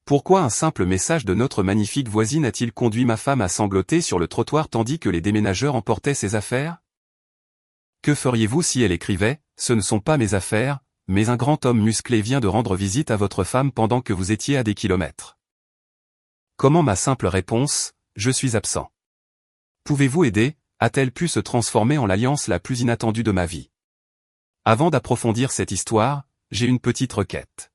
Pourquoi un simple message de notre magnifique voisine a-t-il conduit ma femme à sangloter sur le trottoir tandis que les déménageurs emportaient ses affaires? Que feriez-vous si elle écrivait « Ce ne sont pas mes affaires, mais un grand homme musclé vient de rendre visite à votre femme pendant que vous étiez à des kilomètres ». Comment ma simple réponse « Je suis absent ». Pouvez-vous aider a-t-elle pu se transformer en l'alliance la plus inattendue de ma vie? Avant d'approfondir cette histoire, j'ai une petite requête.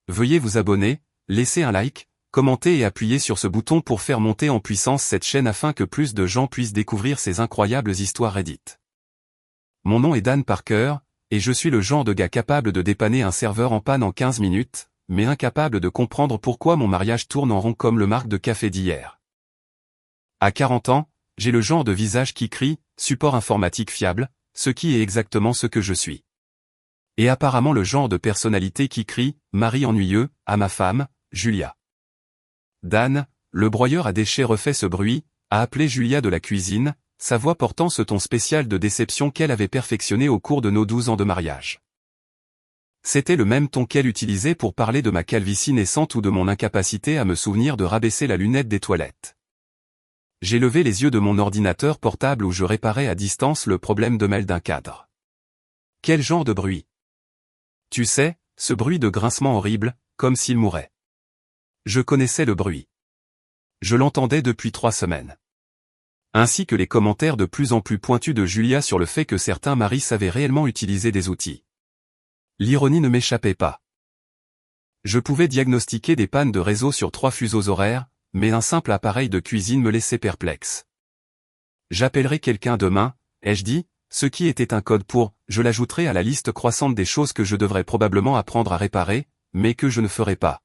Veuillez vous abonner, laisser un like, commenter et appuyer sur ce bouton pour faire monter en puissance cette chaîne afin que plus de gens puissent découvrir ces incroyables histoires Reddit. Mon nom est Dan Parker, et je suis le genre de gars capable de dépanner un serveur en panne en 15 minutes, mais incapable de comprendre pourquoi mon mariage tourne en rond comme le marque de café d'hier. À 40 ans, j'ai le genre de visage qui crie « support informatique fiable », ce qui est exactement ce que je suis. Et apparemment le genre de personnalité qui crie « mari ennuyeux » à ma femme, Julia. Dan, le broyeur à déchets refait ce bruit, a appelé Julia de la cuisine, sa voix portant ce ton spécial de déception qu'elle avait perfectionné au cours de nos 12 ans de mariage. C'était le même ton qu'elle utilisait pour parler de ma calvitie naissante ou de mon incapacité à me souvenir de rabaisser la lunette des toilettes. J'ai levé les yeux de mon ordinateur portable où je réparais à distance le problème de mail d'un cadre. Quel genre de bruit? Tu sais, ce bruit de grincement horrible, comme s'il mourait. Je connaissais le bruit. Je l'entendais depuis 3 semaines. Ainsi que les commentaires de plus en plus pointus de Julia sur le fait que certains maris savaient réellement utiliser des outils. L'ironie ne m'échappait pas. Je pouvais diagnostiquer des pannes de réseau sur 3 fuseaux horaires, mais un simple appareil de cuisine me laissait perplexe. J'appellerai quelqu'un demain, ai-je dit, ce qui était un code pour, je l'ajouterai à la liste croissante des choses que je devrais probablement apprendre à réparer, mais que je ne ferai pas.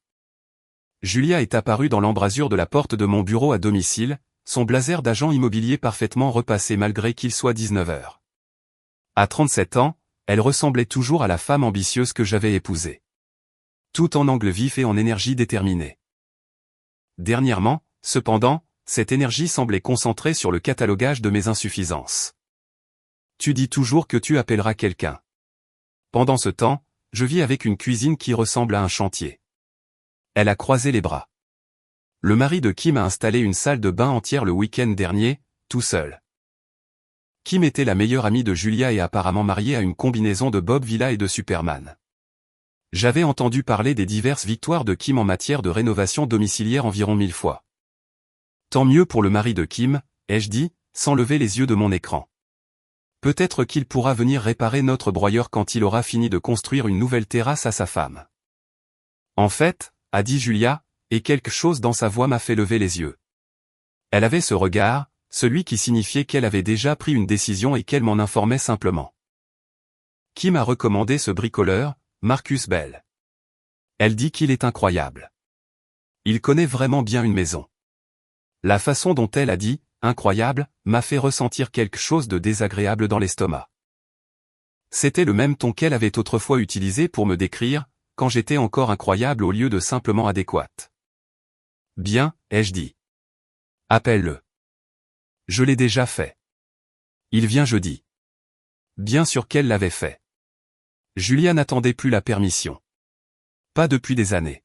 Julia est apparue dans l'embrasure de la porte de mon bureau à domicile, son blazer d'agent immobilier parfaitement repassé malgré qu'il soit 19 h. À 37 ans, elle ressemblait toujours à la femme ambitieuse que j'avais épousée. Tout en angle vif et en énergie déterminée. Dernièrement, cependant, cette énergie semblait concentrée sur le catalogage de mes insuffisances. Tu dis toujours que tu appelleras quelqu'un. Pendant ce temps, je vis avec une cuisine qui ressemble à un chantier. Elle a croisé les bras. Le mari de Kim a installé une salle de bain entière le week-end dernier, tout seul. Kim était la meilleure amie de Julia et apparemment mariée à une combinaison de Bob Vila et de Superman. J'avais entendu parler des diverses victoires de Kim en matière de rénovation domiciliaire environ 1000 fois. Tant mieux pour le mari de Kim, ai-je dit, sans lever les yeux de mon écran. Peut-être qu'il pourra venir réparer notre broyeur quand il aura fini de construire une nouvelle terrasse à sa femme. En fait, a dit Julia, et quelque chose dans sa voix m'a fait lever les yeux. Elle avait ce regard, celui qui signifiait qu'elle avait déjà pris une décision et qu'elle m'en informait simplement. Qui m'a recommandé ce bricoleur, Marcus Bell. Elle dit qu'il est incroyable. Il connaît vraiment bien une maison. La façon dont elle a dit « incroyable » m'a fait ressentir quelque chose de désagréable dans l'estomac. C'était le même ton qu'elle avait autrefois utilisé pour me décrire, quand j'étais encore incroyable au lieu de simplement adéquate. Bien, ai-je dit. Appelle-le. Je l'ai déjà fait. Il vient jeudi. Bien sûr qu'elle l'avait fait. Julia n'attendait plus la permission. Pas depuis des années.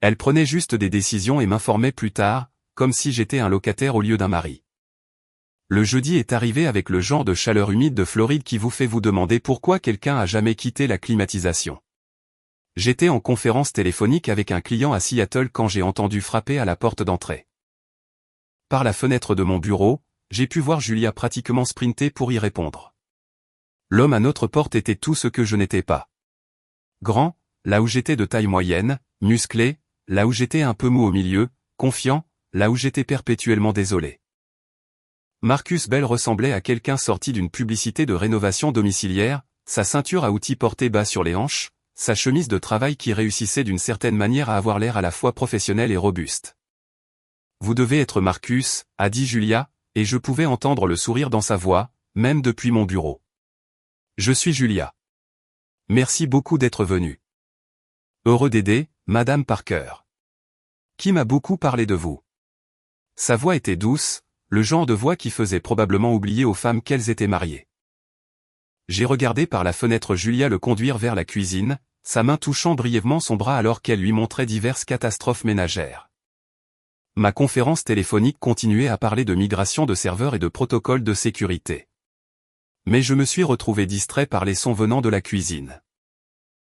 Elle prenait juste des décisions et m'informait plus tard, comme si j'étais un locataire au lieu d'un mari. Le jeudi est arrivé avec le genre de chaleur humide de Floride qui vous fait vous demander pourquoi quelqu'un a jamais quitté la climatisation. J'étais en conférence téléphonique avec un client à Seattle quand j'ai entendu frapper à la porte d'entrée. Par la fenêtre de mon bureau, j'ai pu voir Julia pratiquement sprinter pour y répondre. L'homme à notre porte était tout ce que je n'étais pas. Grand, là où j'étais de taille moyenne, musclé, là où j'étais un peu mou au milieu, confiant, là où j'étais perpétuellement désolé. Marcus Bell ressemblait à quelqu'un sorti d'une publicité de rénovation domiciliaire, sa ceinture à outils portée bas sur les hanches, sa chemise de travail qui réussissait d'une certaine manière à avoir l'air à la fois professionnel et robuste. Vous devez être Marcus, a dit Julia, et je pouvais entendre le sourire dans sa voix, même depuis mon bureau. Je suis Julia. Merci beaucoup d'être venue. Heureux d'aider, Madame Parker. Qui m'a beaucoup parlé de vous. Sa voix était douce, le genre de voix qui faisait probablement oublier aux femmes qu'elles étaient mariées. J'ai regardé par la fenêtre Julia le conduire vers la cuisine, sa main touchant brièvement son bras alors qu'elle lui montrait diverses catastrophes ménagères. Ma conférence téléphonique continuait à parler de migration de serveurs et de protocoles de sécurité. Mais je me suis retrouvé distrait par les sons venant de la cuisine.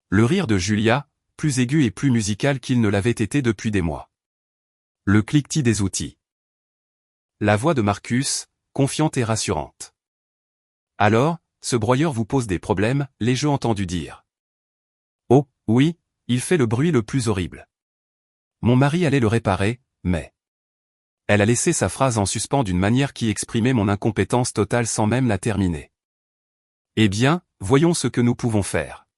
Le rire de Julia, plus aigu et plus musical qu'il ne l'avait été depuis des mois. Le cliquetis des outils. La voix de Marcus, confiante et rassurante. Alors, ce broyeur vous pose des problèmes, l'ai-je entendu dire. Oh, oui, il fait le bruit le plus horrible. Mon mari allait le réparer, mais... Elle a laissé sa phrase en suspens d'une manière qui exprimait mon incompétence totale sans même la terminer. Eh bien, voyons ce que nous pouvons faire.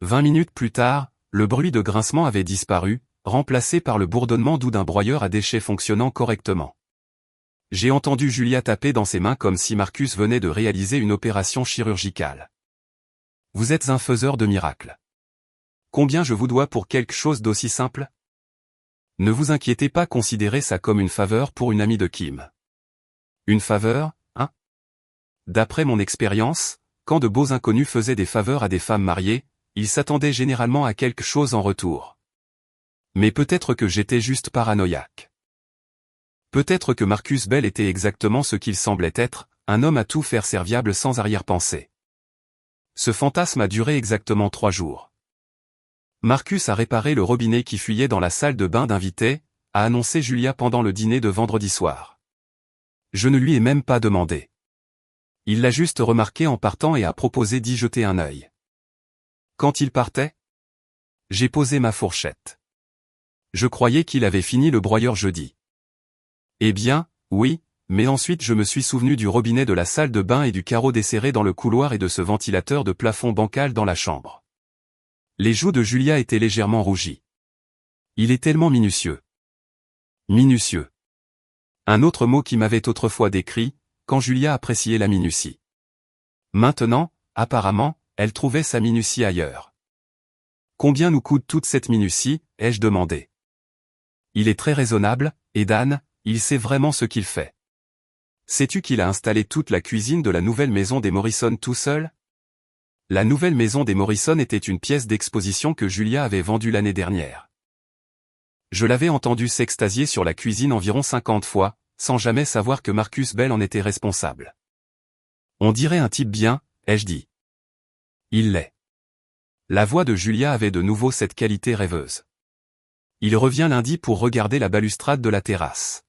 20 minutes plus tard, le bruit de grincement avait disparu, remplacé par le bourdonnement doux d'un broyeur à déchets fonctionnant correctement. J'ai entendu Julia taper dans ses mains comme si Marcus venait de réaliser une opération chirurgicale. Vous êtes un faiseur de miracles. Combien je vous dois pour quelque chose d'aussi simple? Ne vous inquiétez pas, considérez ça comme une faveur pour une amie de Kim. Une faveur, hein? D'après mon expérience, quand de beaux inconnus faisaient des faveurs à des femmes mariées, ils s'attendaient généralement à quelque chose en retour. Mais peut-être que j'étais juste paranoïaque. Peut-être que Marcus Bell était exactement ce qu'il semblait être, un homme à tout faire serviable sans arrière-pensée. Ce fantasme a duré exactement 3 jours. Marcus a réparé le robinet qui fuyait dans la salle de bain d'invités, a annoncé Julia pendant le dîner de vendredi soir. Je ne lui ai même pas demandé. Il l'a juste remarqué en partant et a proposé d'y jeter un œil. Quand il partait, j'ai posé ma fourchette. Je croyais qu'il avait fini le broyeur jeudi. Eh bien, oui, mais ensuite je me suis souvenu du robinet de la salle de bain et du carreau desserré dans le couloir et de ce ventilateur de plafond bancal dans la chambre. Les joues de Julia étaient légèrement rougies. Il est tellement minutieux. Minutieux. Un autre mot qui m'avait autrefois décrit, quand Julia appréciait la minutie. Maintenant, apparemment, elle trouvait sa minutie ailleurs. Combien nous coûte toute cette minutie, ai-je demandé. Il est très raisonnable, et Dan, il sait vraiment ce qu'il fait. Sais-tu qu'il a installé toute la cuisine de la nouvelle maison des Morrison tout seul? La nouvelle maison des Morrison était une pièce d'exposition que Julia avait vendue l'année dernière. Je l'avais entendu s'extasier sur la cuisine environ 50 fois, sans jamais savoir que Marcus Bell en était responsable. On dirait un type bien, ai-je dit. Il l'est. La voix de Julia avait de nouveau cette qualité rêveuse. Il revient lundi pour regarder la balustrade de la terrasse.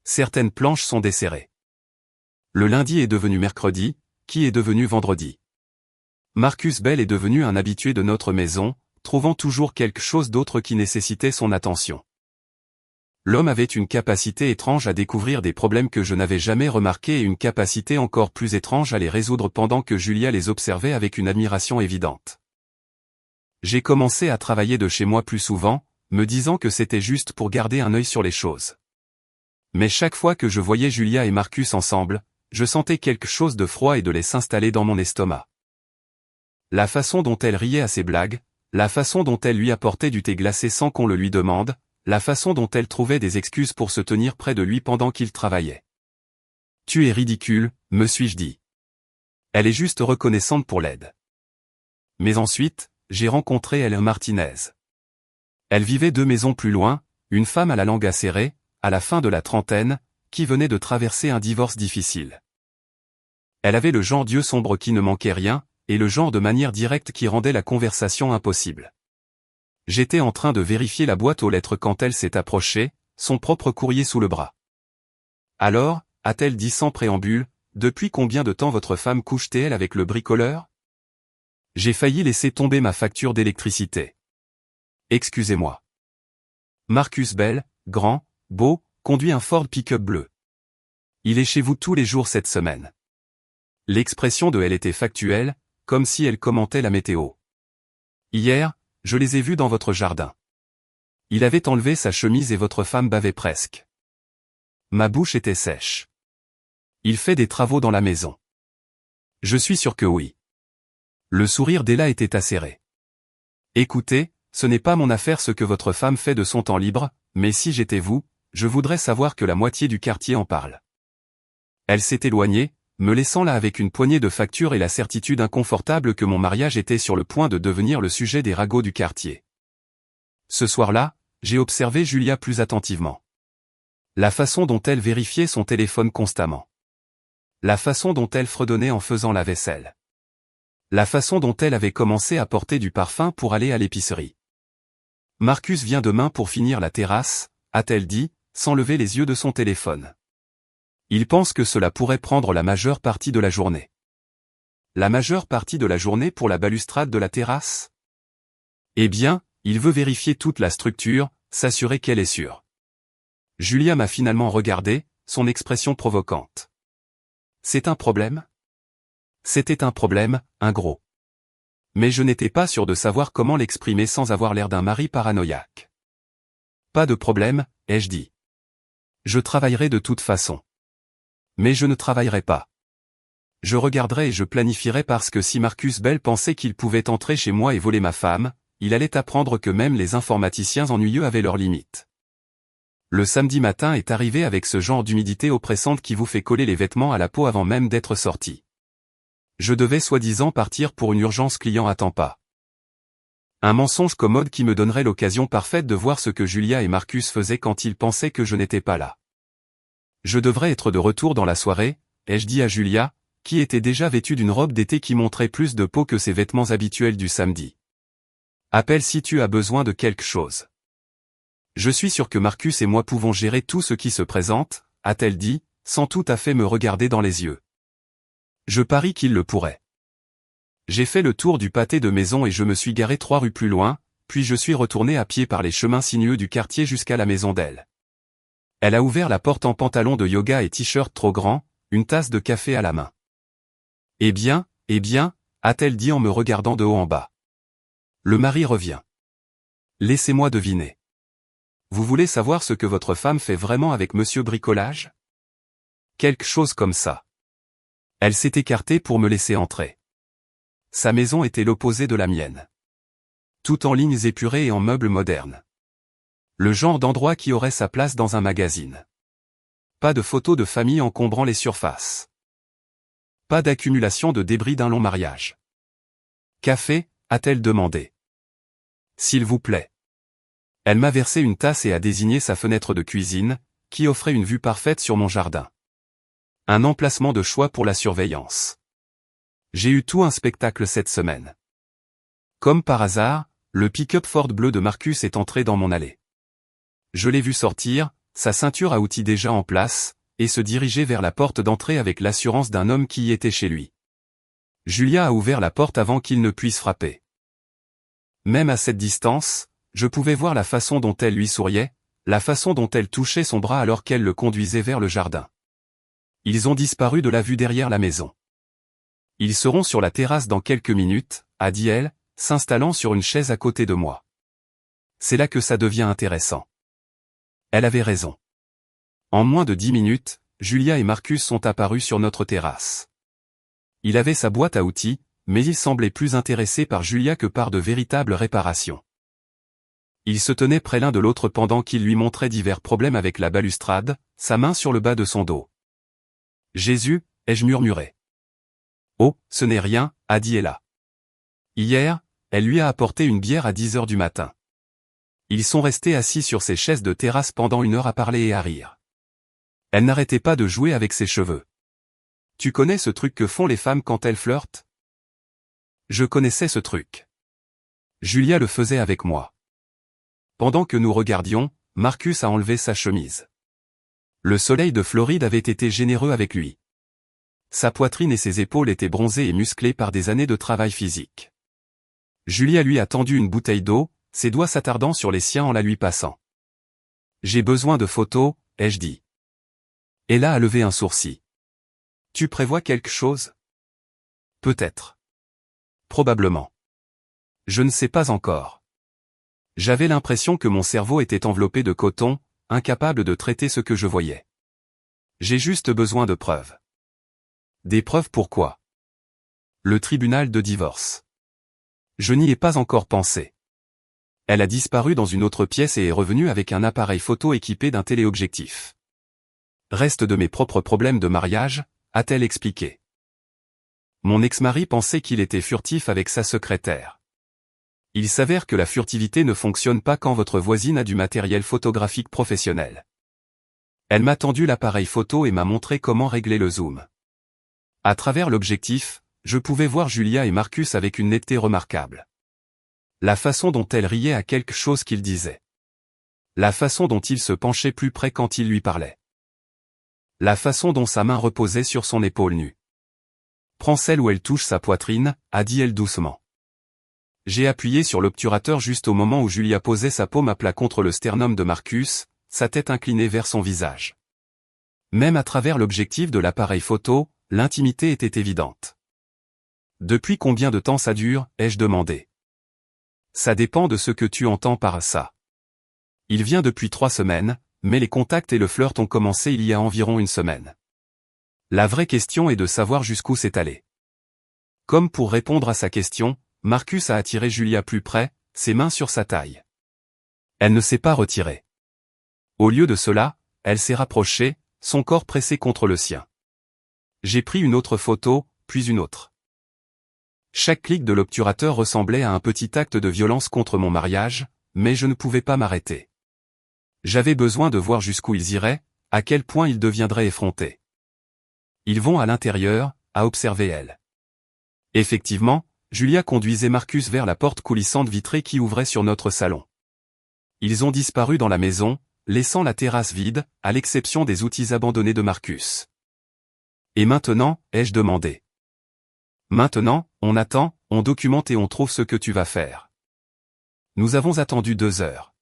Certaines planches sont desserrées. Le lundi est devenu mercredi, qui est devenu vendredi. Marcus Bell est devenu un habitué de notre maison, trouvant toujours quelque chose d'autre qui nécessitait son attention. L'homme avait une capacité étrange à découvrir des problèmes que je n'avais jamais remarqués et une capacité encore plus étrange à les résoudre pendant que Julia les observait avec une admiration évidente. J'ai commencé à travailler de chez moi plus souvent, me disant que c'était juste pour garder un œil sur les choses. Mais chaque fois que je voyais Julia et Marcus ensemble, je sentais quelque chose de froid et de lait s'installer dans mon estomac. La façon dont elle riait à ses blagues, la façon dont elle lui apportait du thé glacé sans qu'on le lui demande, la façon dont elle trouvait des excuses pour se tenir près de lui pendant qu'il travaillait. « Tu es ridicule, me suis-je dit. Elle est juste reconnaissante pour l'aide. » Mais ensuite, j'ai rencontré Helen Martinez. Elle vivait 2 maisons plus loin, une femme à la langue acérée, à la fin de la trentaine, qui venait de traverser un divorce difficile. Elle avait le genre d'yeux sombres qui ne manquait rien, et le genre de manière directe qui rendait la conversation impossible. J'étais en train de vérifier la boîte aux lettres quand elle s'est approchée, son propre courrier sous le bras. Alors, a-t-elle dit sans préambule, depuis combien de temps votre femme couche-t-elle avec le bricoleur? J'ai failli laisser tomber ma facture d'électricité. Excusez-moi. Marcus Bell, grand, beau, conduit un Ford pick-up bleu. Il est chez vous tous les jours cette semaine. L'expression de elle était factuelle, comme si elle commentait la météo. Hier, je les ai vus dans votre jardin. Il avait enlevé sa chemise et votre femme bavait presque. Ma bouche était sèche. Il fait des travaux dans la maison. Je suis sûr que oui. Le sourire d'Ella était acéré. Écoutez, ce n'est pas mon affaire ce que votre femme fait de son temps libre, mais si j'étais vous, je voudrais savoir que la moitié du quartier en parle. Elle s'est éloignée, me laissant là avec une poignée de factures et la certitude inconfortable que mon mariage était sur le point de devenir le sujet des ragots du quartier. Ce soir-là, j'ai observé Julia plus attentivement. La façon dont elle vérifiait son téléphone constamment. La façon dont elle fredonnait en faisant la vaisselle. La façon dont elle avait commencé à porter du parfum pour aller à l'épicerie. Marcus vient demain pour finir la terrasse, a-t-elle dit, sans lever les yeux de son téléphone. Il pense que cela pourrait prendre la majeure partie de la journée. La majeure partie de la journée pour la balustrade de la terrasse? Eh bien, il veut vérifier toute la structure, s'assurer qu'elle est sûre. Julia m'a finalement regardé, son expression provocante. C'est un problème? C'était un problème, un gros. Mais je n'étais pas sûr de savoir comment l'exprimer sans avoir l'air d'un mari paranoïaque. Pas de problème, ai-je dit. Je travaillerai de toute façon. Mais je ne travaillerai pas. Je regarderai et je planifierai parce que si Marcus Bell pensait qu'il pouvait entrer chez moi et voler ma femme, il allait apprendre que même les informaticiens ennuyeux avaient leurs limites. Le samedi matin est arrivé avec ce genre d'humidité oppressante qui vous fait coller les vêtements à la peau avant même d'être sorti. Je devais soi-disant partir pour une urgence client à temps pas. Un mensonge commode qui me donnerait l'occasion parfaite de voir ce que Julia et Marcus faisaient quand ils pensaient que je n'étais pas là. Je devrais être de retour dans la soirée, ai-je dit à Julia, qui était déjà vêtue d'une robe d'été qui montrait plus de peau que ses vêtements habituels du samedi. Appelle si tu as besoin de quelque chose. Je suis sûr que Marcus et moi pouvons gérer tout ce qui se présente, a-t-elle dit, sans tout à fait me regarder dans les yeux. Je parie qu'il le pourrait. J'ai fait le tour du pâté de maison et je me suis garé 3 rues plus loin, puis je suis retourné à pied par les chemins sinueux du quartier jusqu'à la maison d'elle. Elle a ouvert la porte en pantalon de yoga et t-shirt trop grand, une tasse de café à la main. Eh bien, a-t-elle dit en me regardant de haut en bas. Le mari revient. Laissez-moi deviner. Vous voulez savoir ce que votre femme fait vraiment avec Monsieur Bricolage? Quelque chose comme ça. Elle s'est écartée pour me laisser entrer. Sa maison était l'opposé de la mienne. Tout en lignes épurées et en meubles modernes. Le genre d'endroit qui aurait sa place dans un magazine. Pas de photos de famille encombrant les surfaces. Pas d'accumulation de débris d'un long mariage. Café, a-t-elle demandé. S'il vous plaît. Elle m'a versé une tasse et a désigné sa fenêtre de cuisine, qui offrait une vue parfaite sur mon jardin. Un emplacement de choix pour la surveillance. J'ai eu tout un spectacle cette semaine. Comme par hasard, le pick-up Ford bleu de Marcus est entré dans mon allée. Je l'ai vu sortir, sa ceinture à outils déjà en place, et se diriger vers la porte d'entrée avec l'assurance d'un homme qui y était chez lui. Julia a ouvert la porte avant qu'il ne puisse frapper. Même à cette distance, je pouvais voir la façon dont elle lui souriait, la façon dont elle touchait son bras alors qu'elle le conduisait vers le jardin. Ils ont disparu de la vue derrière la maison. Ils seront sur la terrasse dans quelques minutes, a dit elle, s'installant sur une chaise à côté de moi. C'est là que ça devient intéressant. Elle avait raison. En moins de 10 minutes, Julia et Marcus sont apparus sur notre terrasse. Il avait sa boîte à outils, mais il semblait plus intéressé par Julia que par de véritables réparations. Ils se tenaient près l'un de l'autre pendant qu'il lui montrait divers problèmes avec la balustrade, sa main sur le bas de son dos. Jésus, ai-je murmuré. Oh, ce n'est rien, a dit Ella. Hier, elle lui a apporté une bière à 10 heures du matin. Ils sont restés assis sur ces chaises de terrasse pendant 1 heure à parler et à rire. Elle n'arrêtait pas de jouer avec ses cheveux. Tu connais ce truc que font les femmes quand elles flirtent? Je connaissais ce truc. Julia le faisait avec moi. Pendant que nous regardions, Marcus a enlevé sa chemise. Le soleil de Floride avait été généreux avec lui. Sa poitrine et ses épaules étaient bronzées et musclées par des années de travail physique. Julia lui a tendu une bouteille d'eau, ses doigts s'attardant sur les siens en la lui passant. J'ai besoin de photos, ai-je dit. Ella a levé un sourcil. Tu prévois quelque chose? Peut-être. Probablement. Je ne sais pas encore. J'avais l'impression que mon cerveau était enveloppé de coton, incapable de traiter ce que je voyais. J'ai juste besoin de preuves. Des preuves pourquoi? Le tribunal de divorce. Je n'y ai pas encore pensé. Elle a disparu dans une autre pièce et est revenue avec un appareil photo équipé d'un téléobjectif. Reste de mes propres problèmes de mariage, a-t-elle expliqué. Mon ex-mari pensait qu'il était furtif avec sa secrétaire. Il s'avère que la furtivité ne fonctionne pas quand votre voisine a du matériel photographique professionnel. Elle m'a tendu l'appareil photo et m'a montré comment régler le zoom. À travers l'objectif, je pouvais voir Julia et Marcus avec une netteté remarquable. La façon dont elle riait à quelque chose qu'il disait. La façon dont il se penchait plus près quand il lui parlait. La façon dont sa main reposait sur son épaule nue. Prends celle où elle touche sa poitrine, a dit-elle doucement. J'ai appuyé sur l'obturateur juste au moment où Julia posait sa paume à plat contre le sternum de Marcus, sa tête inclinée vers son visage. Même à travers l'objectif de l'appareil photo, l'intimité était évidente. Depuis combien de temps ça dure, ai-je demandé. Ça dépend de ce que tu entends par ça. Il vient depuis 3 semaines, mais les contacts et le flirt ont commencé il y a environ 1 semaine. La vraie question est de savoir jusqu'où c'est allé. Comme pour répondre à sa question, Marcus a attiré Julia plus près, ses mains sur sa taille. Elle ne s'est pas retirée. Au lieu de cela, elle s'est rapprochée, son corps pressé contre le sien. J'ai pris une autre photo, puis une autre. Chaque clic de l'obturateur ressemblait à un petit acte de violence contre mon mariage, mais je ne pouvais pas m'arrêter. J'avais besoin de voir jusqu'où ils iraient, à quel point ils deviendraient effrontés. Ils vont à l'intérieur, a observé elle. Effectivement, Julia conduisait Marcus vers la porte coulissante vitrée qui ouvrait sur notre salon. Ils ont disparu dans la maison, laissant la terrasse vide, à l'exception des outils abandonnés de Marcus. Et maintenant, ai-je demandé. Maintenant, on attend, on documente et on trouve ce que tu vas faire. Nous avons attendu 2 heures.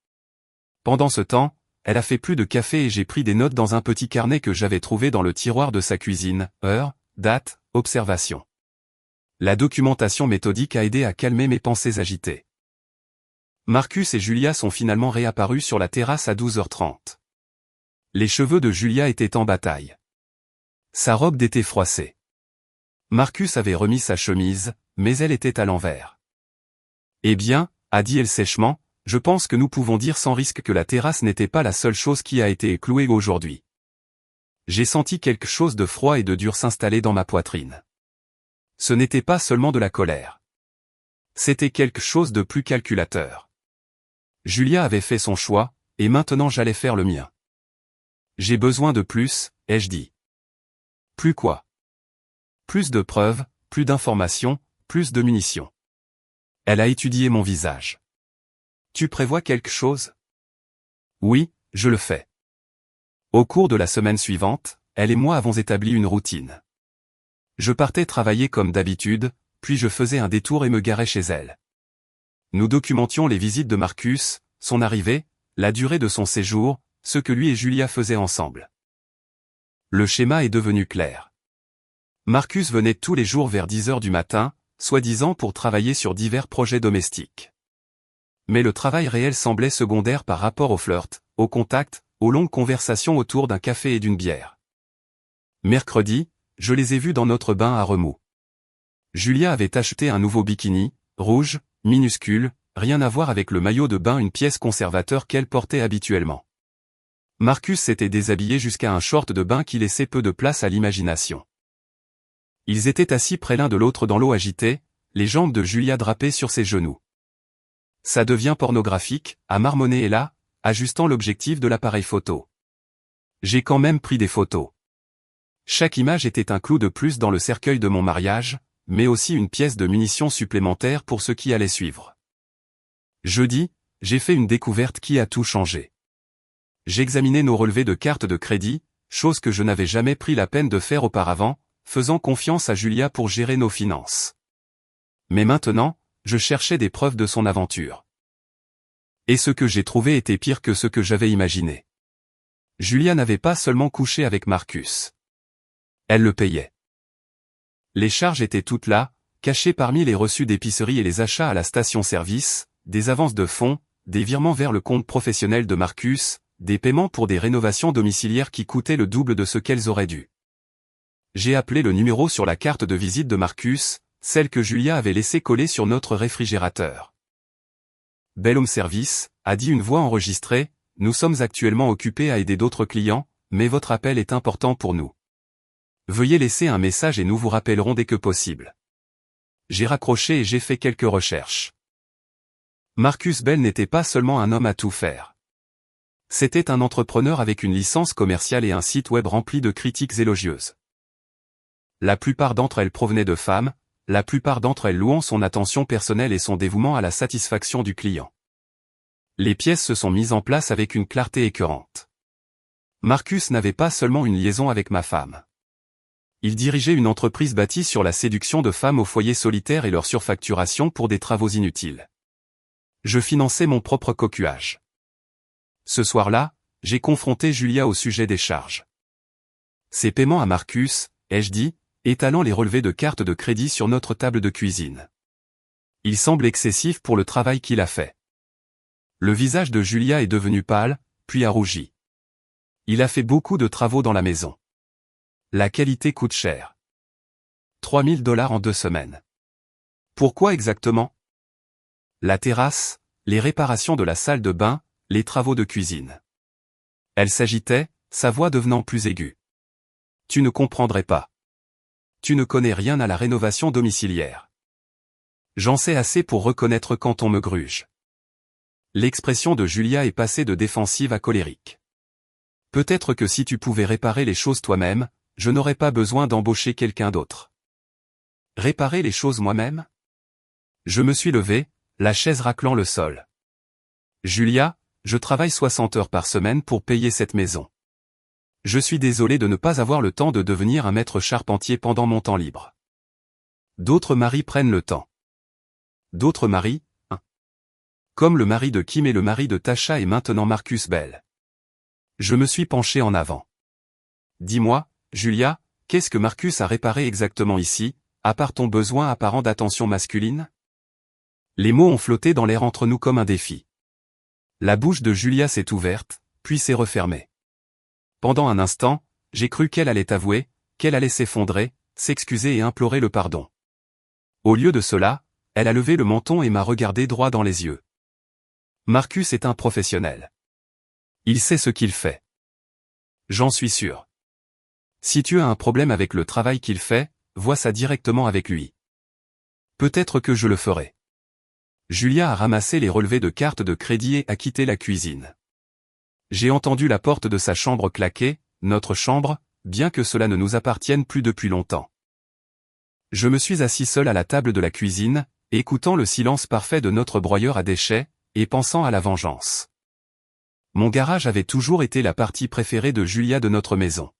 Pendant ce temps, elle a fait plus de café et j'ai pris des notes dans un petit carnet que j'avais trouvé dans le tiroir de sa cuisine, heure, date, observation. La documentation méthodique a aidé à calmer mes pensées agitées. Marcus et Julia sont finalement réapparus sur la terrasse à 12h30. Les cheveux de Julia étaient en bataille. Sa robe était froissée. Marcus avait remis sa chemise, mais elle était à l'envers. Eh bien, a dit-elle sèchement, je pense que nous pouvons dire sans risque que la terrasse n'était pas la seule chose qui a été clouée aujourd'hui. J'ai senti quelque chose de froid et de dur s'installer dans ma poitrine. Ce n'était pas seulement de la colère. C'était quelque chose de plus calculateur. Julia avait fait son choix, et maintenant j'allais faire le mien. J'ai besoin de plus, ai-je dit. Plus quoi? Plus de preuves, plus d'informations, plus de munitions. Elle a étudié mon visage. Tu prévois quelque chose? Oui, je le fais. Au cours de la semaine suivante, elle et moi avons établi une routine. Je partais travailler comme d'habitude, puis je faisais un détour et me garais chez elle. Nous documentions les visites de Marcus, son arrivée, la durée de son séjour, ce que lui et Julia faisaient ensemble. Le schéma est devenu clair. Marcus venait tous les jours vers 10h du matin, soi-disant pour travailler sur divers projets domestiques. Mais le travail réel semblait secondaire par rapport au flirt, au contact, aux longues conversations autour d'un café et d'une bière. Mercredi, je les ai vus dans notre bain à remous. Julia avait acheté un nouveau bikini, rouge, minuscule, rien à voir avec le maillot de bain, une pièce conservateur qu'elle portait habituellement. Marcus s'était déshabillé jusqu'à un short de bain qui laissait peu de place à l'imagination. Ils étaient assis près l'un de l'autre dans l'eau agitée, les jambes de Julia drapées sur ses genoux. Ça devient pornographique, a marmonné Ella, ajustant l'objectif de l'appareil photo. J'ai quand même pris des photos. Chaque image était un clou de plus dans le cercueil de mon mariage, mais aussi une pièce de munition supplémentaire pour ce qui allait suivre. Jeudi, j'ai fait une découverte qui a tout changé. J'examinais nos relevés de cartes de crédit, chose que je n'avais jamais pris la peine de faire auparavant, faisant confiance à Julia pour gérer nos finances. Mais maintenant, je cherchais des preuves de son aventure. Et ce que j'ai trouvé était pire que ce que j'avais imaginé. Julia n'avait pas seulement couché avec Marcus. Elle le payait. Les charges étaient toutes là, cachées parmi les reçus d'épicerie et les achats à la station-service, des avances de fonds, des virements vers le compte professionnel de Marcus, des paiements pour des rénovations domiciliaires qui coûtaient le double de ce qu'elles auraient dû. J'ai appelé le numéro sur la carte de visite de Marcus, celle que Julia avait laissée coller sur notre réfrigérateur. Bel Home Service, a dit une voix enregistrée, nous sommes actuellement occupés à aider d'autres clients, mais votre appel est important pour nous. Veuillez laisser un message et nous vous rappellerons dès que possible. J'ai raccroché et j'ai fait quelques recherches. Marcus Bell n'était pas seulement un homme à tout faire. C'était un entrepreneur avec une licence commerciale et un site web rempli de critiques élogieuses. La plupart d'entre elles provenaient de femmes, la plupart d'entre elles louant son attention personnelle et son dévouement à la satisfaction du client. Les pièces se sont mises en place avec une clarté écœurante. Marcus n'avait pas seulement une liaison avec ma femme. Il dirigeait une entreprise bâtie sur la séduction de femmes au foyer solitaire et leur surfacturation pour des travaux inutiles. Je finançais mon propre coquillage. Ce soir-là, j'ai confronté Julia au sujet des charges. Ses paiements à Marcus, ai-je dit, étalant les relevés de cartes de crédit sur notre table de cuisine. Il semble excessif pour le travail qu'il a fait. Le visage de Julia est devenu pâle, puis a rougi. Il a fait beaucoup de travaux dans la maison. La qualité coûte cher. 3 000 $ en 2 semaines. Pourquoi exactement? La terrasse, les réparations de la salle de bain, les travaux de cuisine. Elle s'agitait, sa voix devenant plus aiguë. Tu ne comprendrais pas. Tu ne connais rien à la rénovation domiciliaire. J'en sais assez pour reconnaître quand on me gruge. L'expression de Julia est passée de défensive à colérique. Peut-être que si tu pouvais réparer les choses toi-même, je n'aurais pas besoin d'embaucher quelqu'un d'autre. Réparer les choses moi-même? Je me suis levé, la chaise raclant le sol. Julia, je travaille 60 heures par semaine pour payer cette maison. Je suis désolé de ne pas avoir le temps de devenir un maître charpentier pendant mon temps libre. D'autres maris prennent le temps. D'autres maris, hein. Comme le mari de Kim et le mari de Tasha et maintenant Marcus Bell. Je me suis penché en avant. Dis-moi, Julia, qu'est-ce que Marcus a réparé exactement ici, à part ton besoin apparent d'attention masculine? Les mots ont flotté dans l'air entre nous comme un défi. La bouche de Julia s'est ouverte, puis s'est refermée. Pendant un instant, j'ai cru qu'elle allait avouer, qu'elle allait s'effondrer, s'excuser et implorer le pardon. Au lieu de cela, elle a levé le menton et m'a regardé droit dans les yeux. Marcus est un professionnel. Il sait ce qu'il fait. J'en suis sûr. Si tu as un problème avec le travail qu'il fait, vois ça directement avec lui. Peut-être que je le ferai. Julia a ramassé les relevés de cartes de crédit et a quitté la cuisine. J'ai entendu la porte de sa chambre claquer, notre chambre, bien que cela ne nous appartienne plus depuis longtemps. Je me suis assis seul à la table de la cuisine, écoutant le silence parfait de notre broyeur à déchets, et pensant à la vengeance. Mon garage avait toujours été la partie préférée de Julia de notre maison.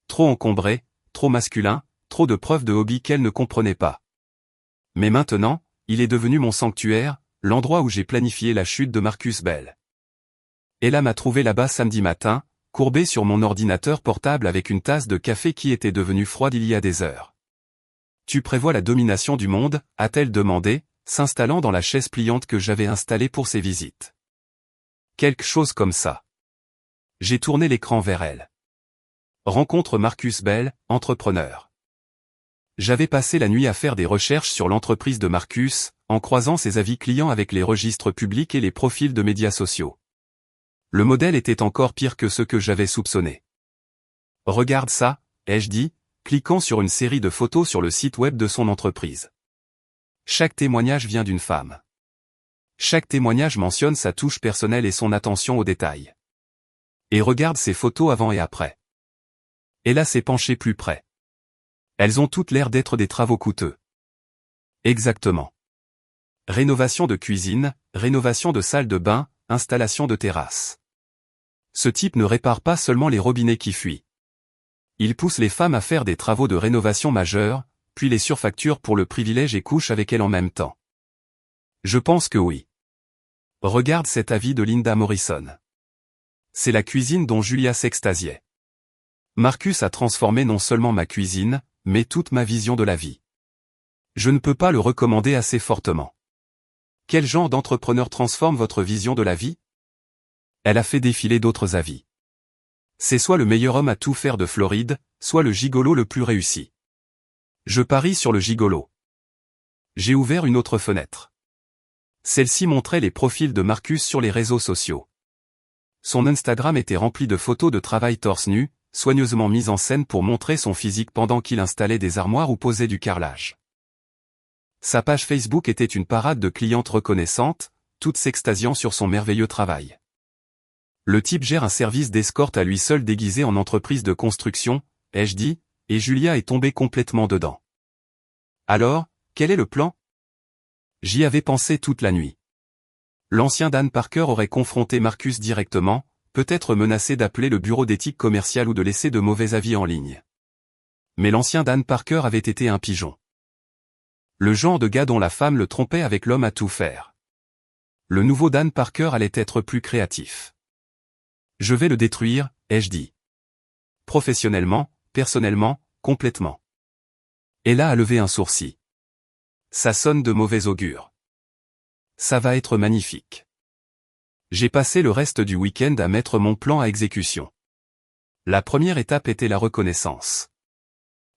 Trop encombré, trop masculin, trop de preuves de hobby qu'elle ne comprenait pas. Mais maintenant, il est devenu mon sanctuaire, l'endroit où j'ai planifié la chute de Marcus Bell. Ella m'a trouvé là-bas samedi matin, courbé sur mon ordinateur portable avec une tasse de café qui était devenue froide il y a des heures. Tu prévois la domination du monde, a-t-elle demandé, s'installant dans la chaise pliante que j'avais installée pour ses visites. Quelque chose comme ça. J'ai tourné l'écran vers elle. Rencontre Marcus Bell, entrepreneur. J'avais passé la nuit à faire des recherches sur l'entreprise de Marcus, en croisant ses avis clients avec les registres publics et les profils de médias sociaux. Le modèle était encore pire que ce que j'avais soupçonné. Regarde ça, ai-je dit, cliquant sur une série de photos sur le site web de son entreprise. Chaque témoignage vient d'une femme. Chaque témoignage mentionne sa touche personnelle et son attention aux détails. Et regarde ces photos avant et après. Ella s'est penchée plus près. Elles ont toutes l'air d'être des travaux coûteux. Exactement. Rénovation de cuisine, rénovation de salle de bain, installation de terrasse. Ce type ne répare pas seulement les robinets qui fuient. Il pousse les femmes à faire des travaux de rénovation majeurs, puis les surfacture pour le privilège et couche avec elles en même temps. Je pense que oui. Regarde cet avis de Linda Morrison. C'est la cuisine dont Julia s'extasiait. Marcus a transformé non seulement ma cuisine, mais toute ma vision de la vie. Je ne peux pas le recommander assez fortement. Quel genre d'entrepreneur transforme votre vision de la vie? Elle a fait défiler d'autres avis. C'est soit le meilleur homme à tout faire de Floride, soit le gigolo le plus réussi. Je parie sur le gigolo. J'ai ouvert une autre fenêtre. Celle-ci montrait les profils de Marcus sur les réseaux sociaux. Son Instagram était rempli de photos de travail torse nu, soigneusement mise en scène pour montrer son physique pendant qu'il installait des armoires ou posait du carrelage. Sa page Facebook était une parade de clientes reconnaissantes, toutes s'extasiant sur son merveilleux travail. Le type gère un service d'escorte à lui seul déguisé en entreprise de construction, ai-je dit, et Julia est tombée complètement dedans. Alors, quel est le plan? J'y avais pensé toute la nuit. L'ancien Dan Parker aurait confronté Marcus directement, peut-être menacé d'appeler le bureau d'éthique commerciale ou de laisser de mauvais avis en ligne. Mais l'ancien Dan Parker avait été un pigeon. Le genre de gars dont la femme le trompait avec l'homme à tout faire. Le nouveau Dan Parker allait être plus créatif. Je vais le détruire, ai-je dit. Professionnellement, personnellement, complètement. Ella a levé un sourcil. Ça sonne de mauvais augure. Ça va être magnifique. J'ai passé le reste du week-end à mettre mon plan à exécution. La première étape était la reconnaissance.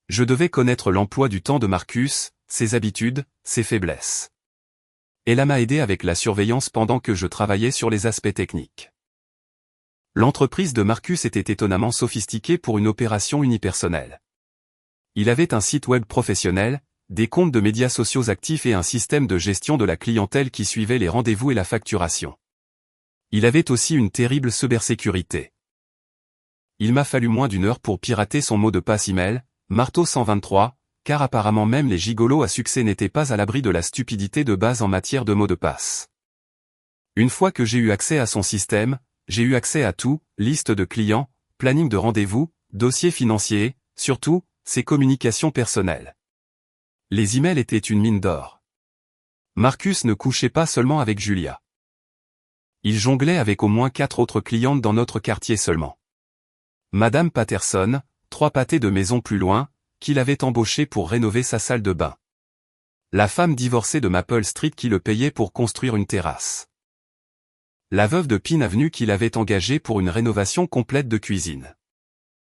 Je devais connaître l'emploi du temps de Marcus, ses habitudes, ses faiblesses. Ella m'a aidé avec la surveillance pendant que je travaillais sur les aspects techniques. L'entreprise de Marcus était étonnamment sophistiquée pour une opération unipersonnelle. Il avait un site web professionnel, des comptes de médias sociaux actifs et un système de gestion de la clientèle qui suivait les rendez-vous et la facturation. Il avait aussi une terrible cybersécurité. Il m'a fallu moins d'une heure pour pirater son mot de passe email, Marteau 123, car apparemment même les gigolos à succès n'étaient pas à l'abri de la stupidité de base en matière de mots de passe. Une fois que j'ai eu accès à son système, j'ai eu accès à tout, liste de clients, planning de rendez-vous, dossiers financiers, surtout, ses communications personnelles. Les emails étaient une mine d'or. Marcus ne couchait pas seulement avec Julia. Il jonglait avec au moins 4 autres clientes dans notre quartier seulement. Madame Patterson, 3 pâtés de maison plus loin, qu'il avait embauché pour rénover sa salle de bain. La femme divorcée de Maple Street qui le payait pour construire une terrasse. La veuve de Pine Avenue qu'il avait engagée pour une rénovation complète de cuisine.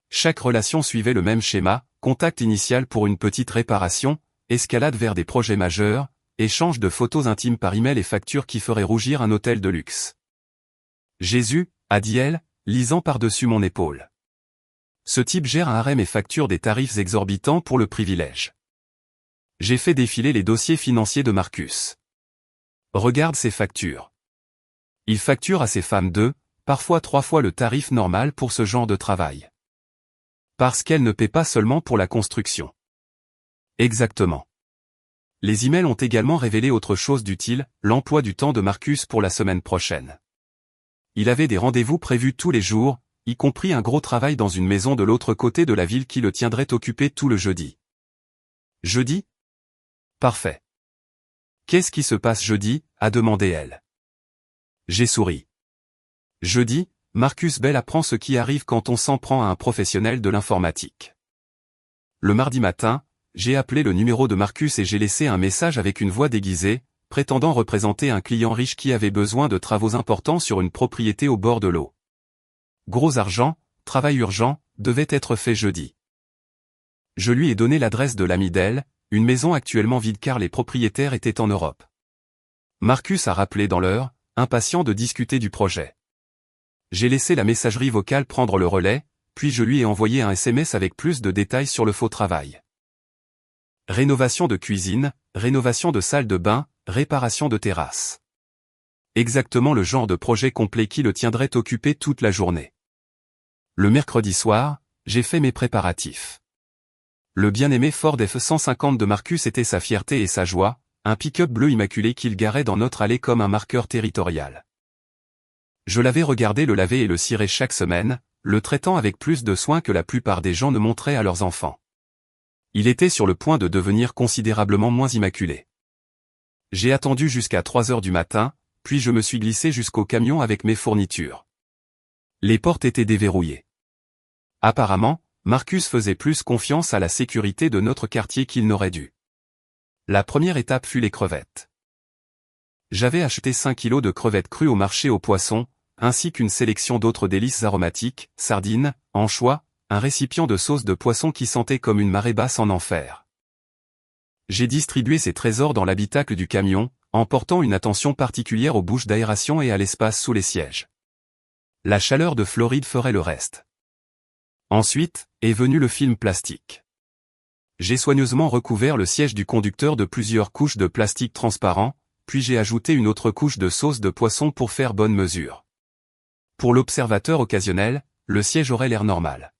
Chaque relation suivait le même schéma, contact initial pour une petite réparation, escalade vers des projets majeurs, échange de photos intimes par email et factures qui feraient rougir un hôtel de luxe. Jésus, a dit elle, lisant par-dessus mon épaule. Ce type gère un harem et facture des tarifs exorbitants pour le privilège. J'ai fait défiler les dossiers financiers de Marcus. Regarde ses factures. Il facture à ses femmes 2, parfois 3 fois le tarif normal pour ce genre de travail. Parce qu'elles ne paient pas seulement pour la construction. Exactement. Les emails ont également révélé autre chose d'utile, l'emploi du temps de Marcus pour la semaine prochaine. Il avait des rendez-vous prévus tous les jours, y compris un gros travail dans une maison de l'autre côté de la ville qui le tiendrait occupé tout le jeudi. Jeudi? Parfait. Qu'est-ce qui se passe jeudi? A demandé elle. J'ai souri. Jeudi, Marcus Bell apprend ce qui arrive quand on s'en prend à un professionnel de l'informatique. Le mardi matin, j'ai appelé le numéro de Marcus et j'ai laissé un message avec une voix déguisée, prétendant représenter un client riche qui avait besoin de travaux importants sur une propriété au bord de l'eau. Gros argent, travail urgent, devait être fait jeudi. Je lui ai donné l'adresse de l'ami d'elle, une maison actuellement vide car les propriétaires étaient en Europe. Marcus a rappelé dans l'heure, impatient de discuter du projet. J'ai laissé la messagerie vocale prendre le relais, puis je lui ai envoyé un SMS avec plus de détails sur le faux travail. Rénovation de cuisine, rénovation de salle de bain, réparation de terrasse. Exactement le genre de projet complet qui le tiendrait occupé toute la journée. Le mercredi soir, j'ai fait mes préparatifs. Le bien-aimé Ford F-150 de Marcus était sa fierté et sa joie, un pick-up bleu immaculé qu'il garait dans notre allée comme un marqueur territorial. Je l'avais regardé le laver et le cirer chaque semaine, le traitant avec plus de soin que la plupart des gens ne montraient à leurs enfants. Il était sur le point de devenir considérablement moins immaculé. J'ai attendu jusqu'à 3 heures du matin, puis je me suis glissé jusqu'au camion avec mes fournitures. Les portes étaient déverrouillées. Apparemment, Marcus faisait plus confiance à la sécurité de notre quartier qu'il n'aurait dû. La première étape fut les crevettes. J'avais acheté 5 kilos de crevettes crues au marché aux poissons, ainsi qu'une sélection d'autres délices aromatiques, sardines, anchois, un récipient de sauce de poisson qui sentait comme une marée basse en enfer. J'ai distribué ces trésors dans l'habitacle du camion, en portant une attention particulière aux bouches d'aération et à l'espace sous les sièges. La chaleur de Floride ferait le reste. Ensuite, est venu le film plastique. J'ai soigneusement recouvert le siège du conducteur de plusieurs couches de plastique transparent, puis j'ai ajouté une autre couche de sauce de poisson pour faire bonne mesure. Pour l'observateur occasionnel, le siège aurait l'air normal.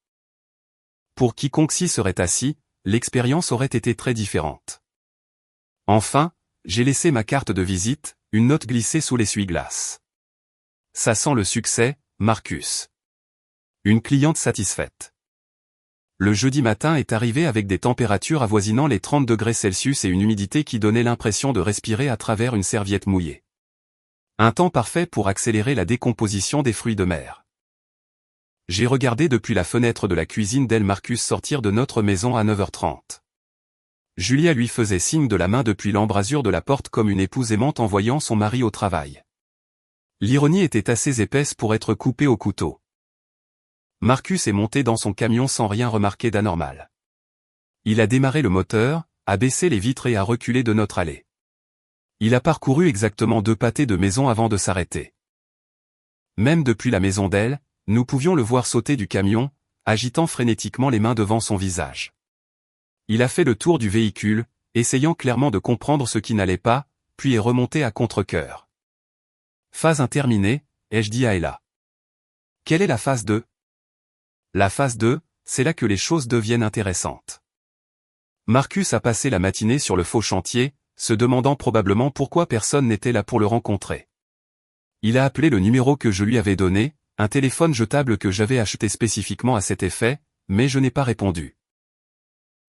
Pour quiconque s'y serait assis, l'expérience aurait été très différente. Enfin, j'ai laissé ma carte de visite, une note glissée sous l'essuie-glace. Ça sent le succès, Marcus. Une cliente satisfaite. Le jeudi matin est arrivé avec des températures avoisinant les 30 degrés Celsius et une humidité qui donnait l'impression de respirer à travers une serviette mouillée. Un temps parfait pour accélérer la décomposition des fruits de mer. J'ai regardé depuis la fenêtre de la cuisine d'El Marcus sortir de notre maison à 9h30. Julia lui faisait signe de la main depuis l'embrasure de la porte comme une épouse aimante en voyant son mari au travail. L'ironie était assez épaisse pour être coupée au couteau. Marcus est monté dans son camion sans rien remarquer d'anormal. Il a démarré le moteur, a baissé les vitres et a reculé de notre allée. Il a parcouru exactement 2 pâtés de maison avant de s'arrêter. Même depuis la maison d'elle, nous pouvions le voir sauter du camion, agitant frénétiquement les mains devant son visage. Il a fait le tour du véhicule, essayant clairement de comprendre ce qui n'allait pas, puis est remonté à contre-cœur. Phase 1 terminée, ai-je dit à Ella. Quelle est la phase 2 ? La phase 2, c'est là que les choses deviennent intéressantes. Marcus a passé la matinée sur le faux chantier, se demandant probablement pourquoi personne n'était là pour le rencontrer. Il a appelé le numéro que je lui avais donné, un téléphone jetable que j'avais acheté spécifiquement à cet effet, mais je n'ai pas répondu.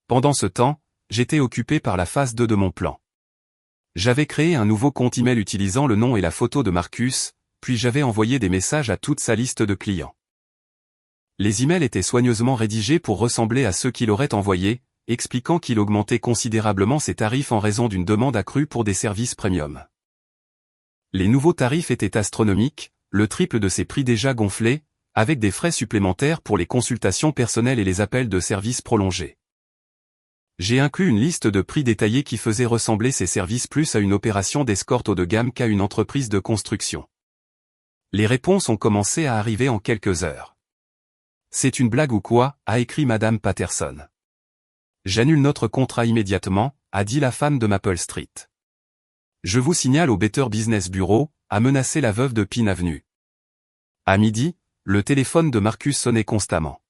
Pendant ce temps, j'étais occupé par la phase 2 de mon plan. J'avais créé un nouveau compte email utilisant le nom et la photo de Marcus, puis j'avais envoyé des messages à toute sa liste de clients. Les emails étaient soigneusement rédigés pour ressembler à ceux qu'il aurait envoyés, expliquant qu'il augmentait considérablement ses tarifs en raison d'une demande accrue pour des services premium. Les nouveaux tarifs étaient astronomiques, le triple de ses prix déjà gonflés, avec des frais supplémentaires pour les consultations personnelles et les appels de services prolongés. J'ai inclus une liste de prix détaillés qui faisait ressembler ces services plus à une opération d'escorte haut de gamme qu'à une entreprise de construction. Les réponses ont commencé à arriver en quelques heures. C'est une blague ou quoi, a écrit Madame Patterson. J'annule notre contrat immédiatement, a dit la femme de Maple Street. Je vous signale au Better Business Bureau, a menacé la veuve de Pine Avenue. À midi, le téléphone de Marcus sonnait constamment.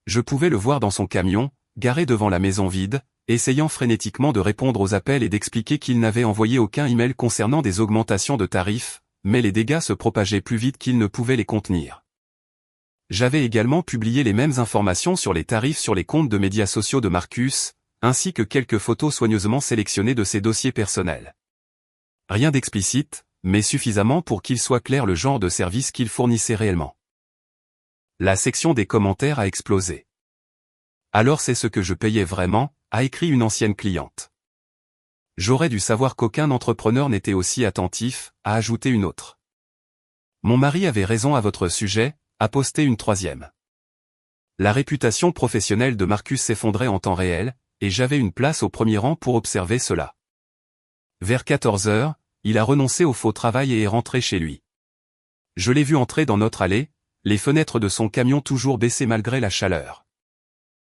Je pouvais le voir dans son camion, garé devant la maison vide, essayant frénétiquement de répondre aux appels et d'expliquer qu'il n'avait envoyé aucun email concernant des augmentations de tarifs, mais les dégâts se propageaient plus vite qu'il ne pouvait les contenir. J'avais également publié les mêmes informations sur les tarifs sur les comptes de médias sociaux de Marcus, ainsi que quelques photos soigneusement sélectionnées de ses dossiers personnels. Rien d'explicite, mais suffisamment pour qu'il soit clair le genre de service qu'il fournissait réellement. La section des commentaires a explosé. Alors c'est ce que je payais vraiment, a écrit une ancienne cliente. J'aurais dû savoir qu'aucun entrepreneur n'était aussi attentif, a ajouté une autre. Mon mari avait raison à votre sujet, a posté une troisième. La réputation professionnelle de Marcus s'effondrait en temps réel, et j'avais une place au premier rang pour observer cela. Vers 14h, il a renoncé au faux travail et est rentré chez lui. Je l'ai vu entrer dans notre allée, les fenêtres de son camion toujours baissées malgré la chaleur.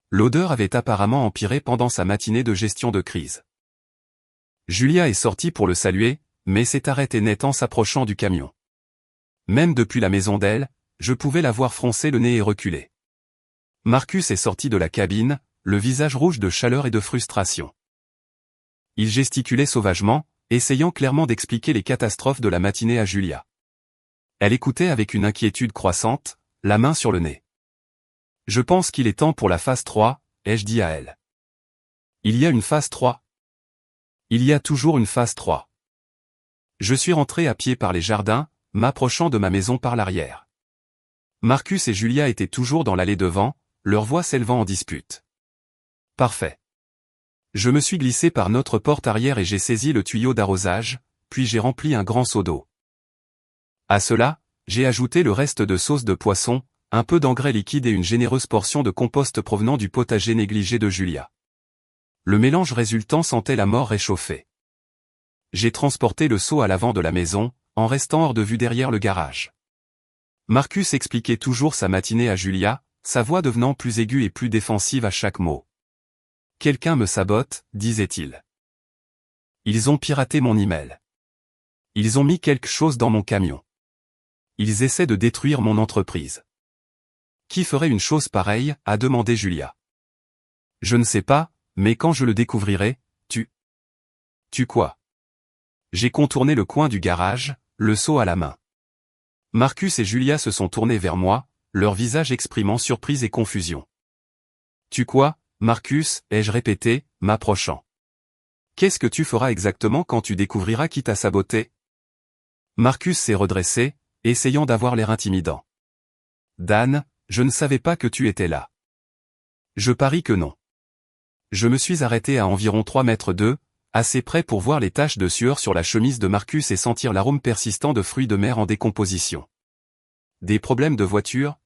L'odeur avait apparemment empiré pendant sa matinée de gestion de crise. Julia est sortie pour le saluer, mais s'est arrêtée net en s'approchant du camion. Même depuis la maison d'elle, je pouvais la voir froncer le nez et reculer. Marcus est sorti de la cabine, le visage rouge de chaleur et de frustration. Il gesticulait sauvagement, essayant clairement d'expliquer les catastrophes de la matinée à Julia. Elle écoutait avec une inquiétude croissante, la main sur le nez. Je pense qu'il est temps pour la phase 3, ai-je dit à elle. Il y a une phase 3. Il y a toujours une phase 3. Je suis rentré à pied par les jardins, m'approchant de ma maison par l'arrière. Marcus et Julia étaient toujours dans l'allée devant, leur voix s'élevant en dispute. Parfait. Je me suis glissé par notre porte arrière et j'ai saisi le tuyau d'arrosage, puis j'ai rempli un grand seau d'eau. À cela, j'ai ajouté le reste de sauce de poisson, un peu d'engrais liquide et une généreuse portion de compost provenant du potager négligé de Julia. Le mélange résultant sentait la mort réchauffée. J'ai transporté le seau à l'avant de la maison, en restant hors de vue derrière le garage. Marcus expliquait toujours sa matinée à Julia, sa voix devenant plus aiguë et plus défensive à chaque mot. Quelqu'un me sabote, disait-il. Ils ont piraté mon email. Ils ont mis quelque chose dans mon camion. Ils essaient de détruire mon entreprise. Qui ferait une chose pareille, a demandé Julia. Je ne sais pas, mais quand je le découvrirai, Tu quoi? J'ai contourné le coin du garage, le seau à la main. Marcus et Julia se sont tournés vers moi, leur visage exprimant surprise et confusion. Tu quoi, Marcus, ai-je répété, m'approchant. Qu'est-ce que tu feras exactement quand tu découvriras qui t'a saboté? Marcus s'est redressé, essayant d'avoir l'air intimidant. Dan, je ne savais pas que tu étais là. Je parie que non. Je me suis arrêté à environ 3 mètres d'eux, assez près pour voir les taches de sueur sur la chemise de Marcus et sentir l'arôme persistant de fruits de mer en décomposition. Des problèmes de voiture?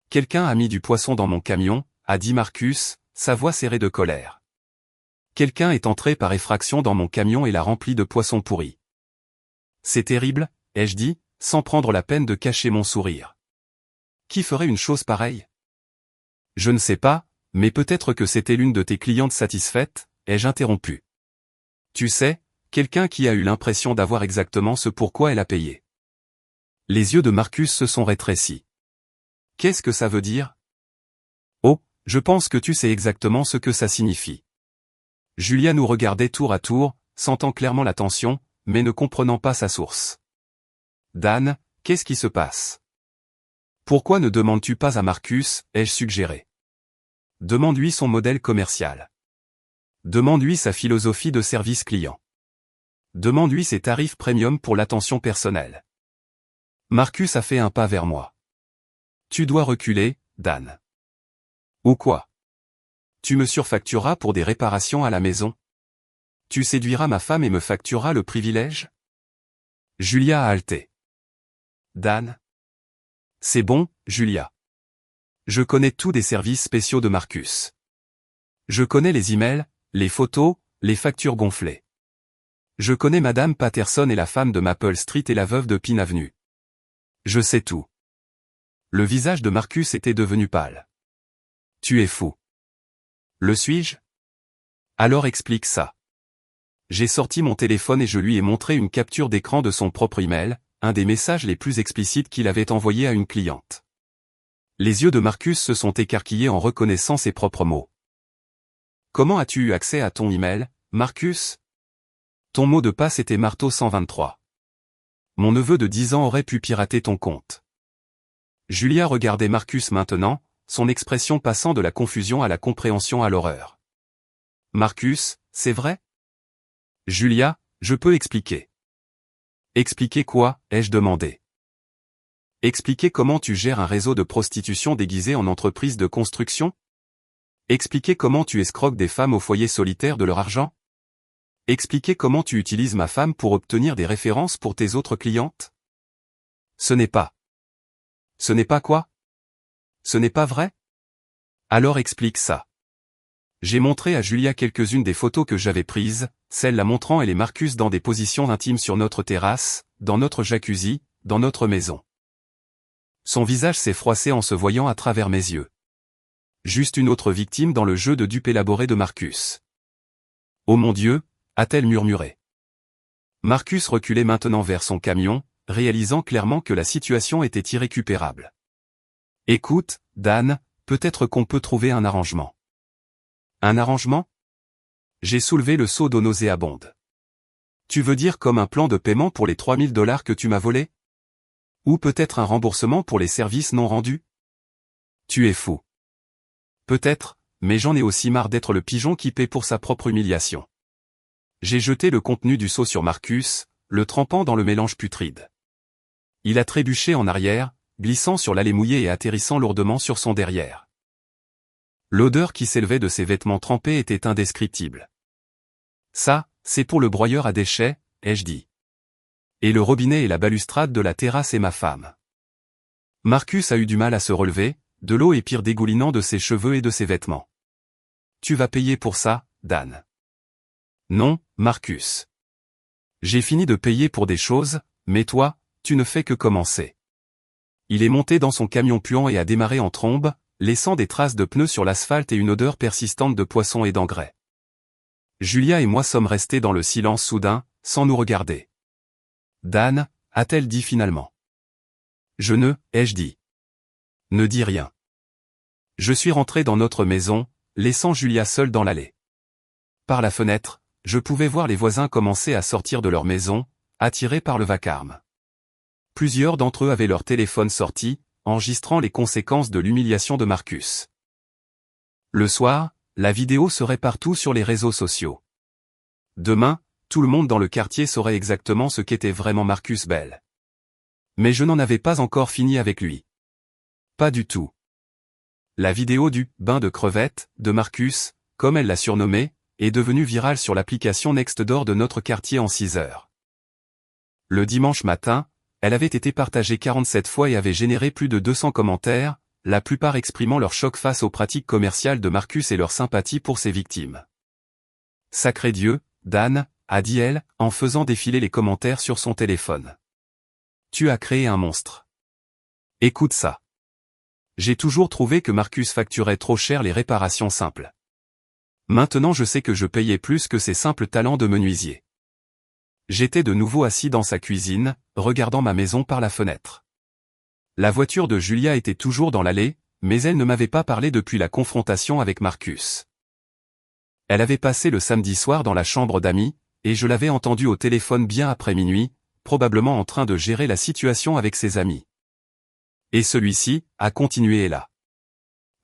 Quelqu'un a mis du poisson dans mon camion, a dit Marcus, sa voix serrée de colère. Quelqu'un est entré par effraction dans mon camion et l'a rempli de poissons pourris. C'est terrible, ai-je dit, sans prendre la peine de cacher mon sourire. Qui ferait une chose pareille? Je ne sais pas, mais peut-être que c'était l'une de tes clientes satisfaites, ai-je interrompu. Tu sais, quelqu'un qui a eu l'impression d'avoir exactement ce pourquoi elle a payé. Les yeux de Marcus se sont rétrécis. Qu'est-ce que ça veut dire? Oh, je pense que tu sais exactement ce que ça signifie. Julia nous regardait tour à tour, sentant clairement la tension, mais ne comprenant pas sa source. Dan, qu'est-ce qui se passe? Pourquoi ne demandes-tu pas à Marcus, ai-je suggéré. Demande-lui son modèle commercial. Demande-lui sa philosophie de service client. Demande-lui ses tarifs premium pour l'attention personnelle. Marcus a fait un pas vers moi. Tu dois reculer, Dan. Ou quoi? Tu me surfactureras pour des réparations à la maison? Tu séduiras ma femme et me factureras le privilège? Julia a halté. Dan? C'est bon, Julia. Je connais tous des services spéciaux de Marcus. Je connais les emails, les photos, les factures gonflées. Je connais Madame Patterson et la femme de Maple Street et la veuve de Pine Avenue. Je sais tout. Le visage de Marcus était devenu pâle. Tu es fou. Le suis-je? Alors explique ça. J'ai sorti mon téléphone et je lui ai montré une capture d'écran de son propre email, un des messages les plus explicites qu'il avait envoyé à une cliente. Les yeux de Marcus se sont écarquillés en reconnaissant ses propres mots. Comment as-tu eu accès à ton email, Marcus? Ton mot de passe était marteau 123. Mon neveu de 10 ans aurait pu pirater ton compte. Julia regardait Marcus maintenant, son expression passant de la confusion à la compréhension à l'horreur. Marcus, c'est vrai? Julia, je peux expliquer. Expliquer quoi, ai-je demandé. Expliquer comment tu gères un réseau de prostitution déguisé en entreprise de construction? Expliquer comment tu escroques des femmes au foyer solitaire de leur argent? Expliquer comment tu utilises ma femme pour obtenir des références pour tes autres clientes? Ce n'est pas. Ce n'est pas quoi? Ce n'est pas vrai? Alors explique ça. J'ai montré à Julia quelques-unes des photos que j'avais prises, celles la montrant elle et Marcus dans des positions intimes sur notre terrasse, dans notre jacuzzi, dans notre maison. Son visage s'est froissé en se voyant à travers mes yeux. Juste une autre victime dans le jeu de dupes élaboré de Marcus. Oh mon Dieu, a-t-elle murmuré. Marcus reculait maintenant vers son camion, réalisant clairement que la situation était irrécupérable. Écoute, Dan, peut-être qu'on peut trouver un arrangement. Un arrangement? J'ai soulevé le seau d'eau nauséabonde. Tu veux dire comme un plan de paiement pour les $3000 que tu m'as volés? Ou peut-être un remboursement pour les services non rendus? Tu es fou. Peut-être, mais j'en ai aussi marre d'être le pigeon qui paie pour sa propre humiliation. J'ai jeté le contenu du seau sur Marcus, le trempant dans le mélange putride. Il a trébuché en arrière, glissant sur l'allée mouillée et atterrissant lourdement sur son derrière. L'odeur qui s'élevait de ses vêtements trempés était indescriptible. Ça, c'est pour le broyeur à déchets, ai-je dit. Et le robinet et la balustrade de la terrasse et ma femme. Marcus a eu du mal à se relever, de l'eau et pire dégoulinant de ses cheveux et de ses vêtements. Tu vas payer pour ça, Dan. Non, Marcus. J'ai fini de payer pour des choses, mais toi, tu ne fais que commencer. Il est monté dans son camion puant et a démarré en trombe, laissant des traces de pneus sur l'asphalte et une odeur persistante de poisson et d'engrais. Julia et moi sommes restés dans le silence soudain, sans nous regarder. Dan, a-t-elle dit finalement. Je ne, ai-je dit. Ne dis rien. Je suis rentré dans notre maison, laissant Julia seule dans l'allée. Par la fenêtre, je pouvais voir les voisins commencer à sortir de leur maison, attirés par le vacarme. Plusieurs d'entre eux avaient leur téléphone sorti, enregistrant les conséquences de l'humiliation de Marcus. Le soir, la vidéo serait partout sur les réseaux sociaux. Demain, tout le monde dans le quartier saurait exactement ce qu'était vraiment Marcus Bell. Mais je n'en avais pas encore fini avec lui. Pas du tout. La vidéo du « bain de crevettes » de Marcus, comme elle l'a surnommé, est devenue virale sur l'application Nextdoor de notre quartier en 6 heures. Le dimanche matin, elle avait été partagée 47 fois et avait généré plus de 200 commentaires, la plupart exprimant leur choc face aux pratiques commerciales de Marcus et leur sympathie pour ses victimes. « Sacré Dieu, Dan », a dit elle, en faisant défiler les commentaires sur son téléphone. « Tu as créé un monstre. Écoute ça. J'ai toujours trouvé que Marcus facturait trop cher les réparations simples. Maintenant je sais que je payais plus que ses simples talents de menuisier. » J'étais de nouveau assis dans sa cuisine, regardant ma maison par la fenêtre. La voiture de Julia était toujours dans l'allée, mais elle ne m'avait pas parlé depuis la confrontation avec Marcus. Elle avait passé le samedi soir dans la chambre d'amis, et je l'avais entendue au téléphone bien après minuit, probablement en train de gérer la situation avec ses amis. Et celui-ci a continué là.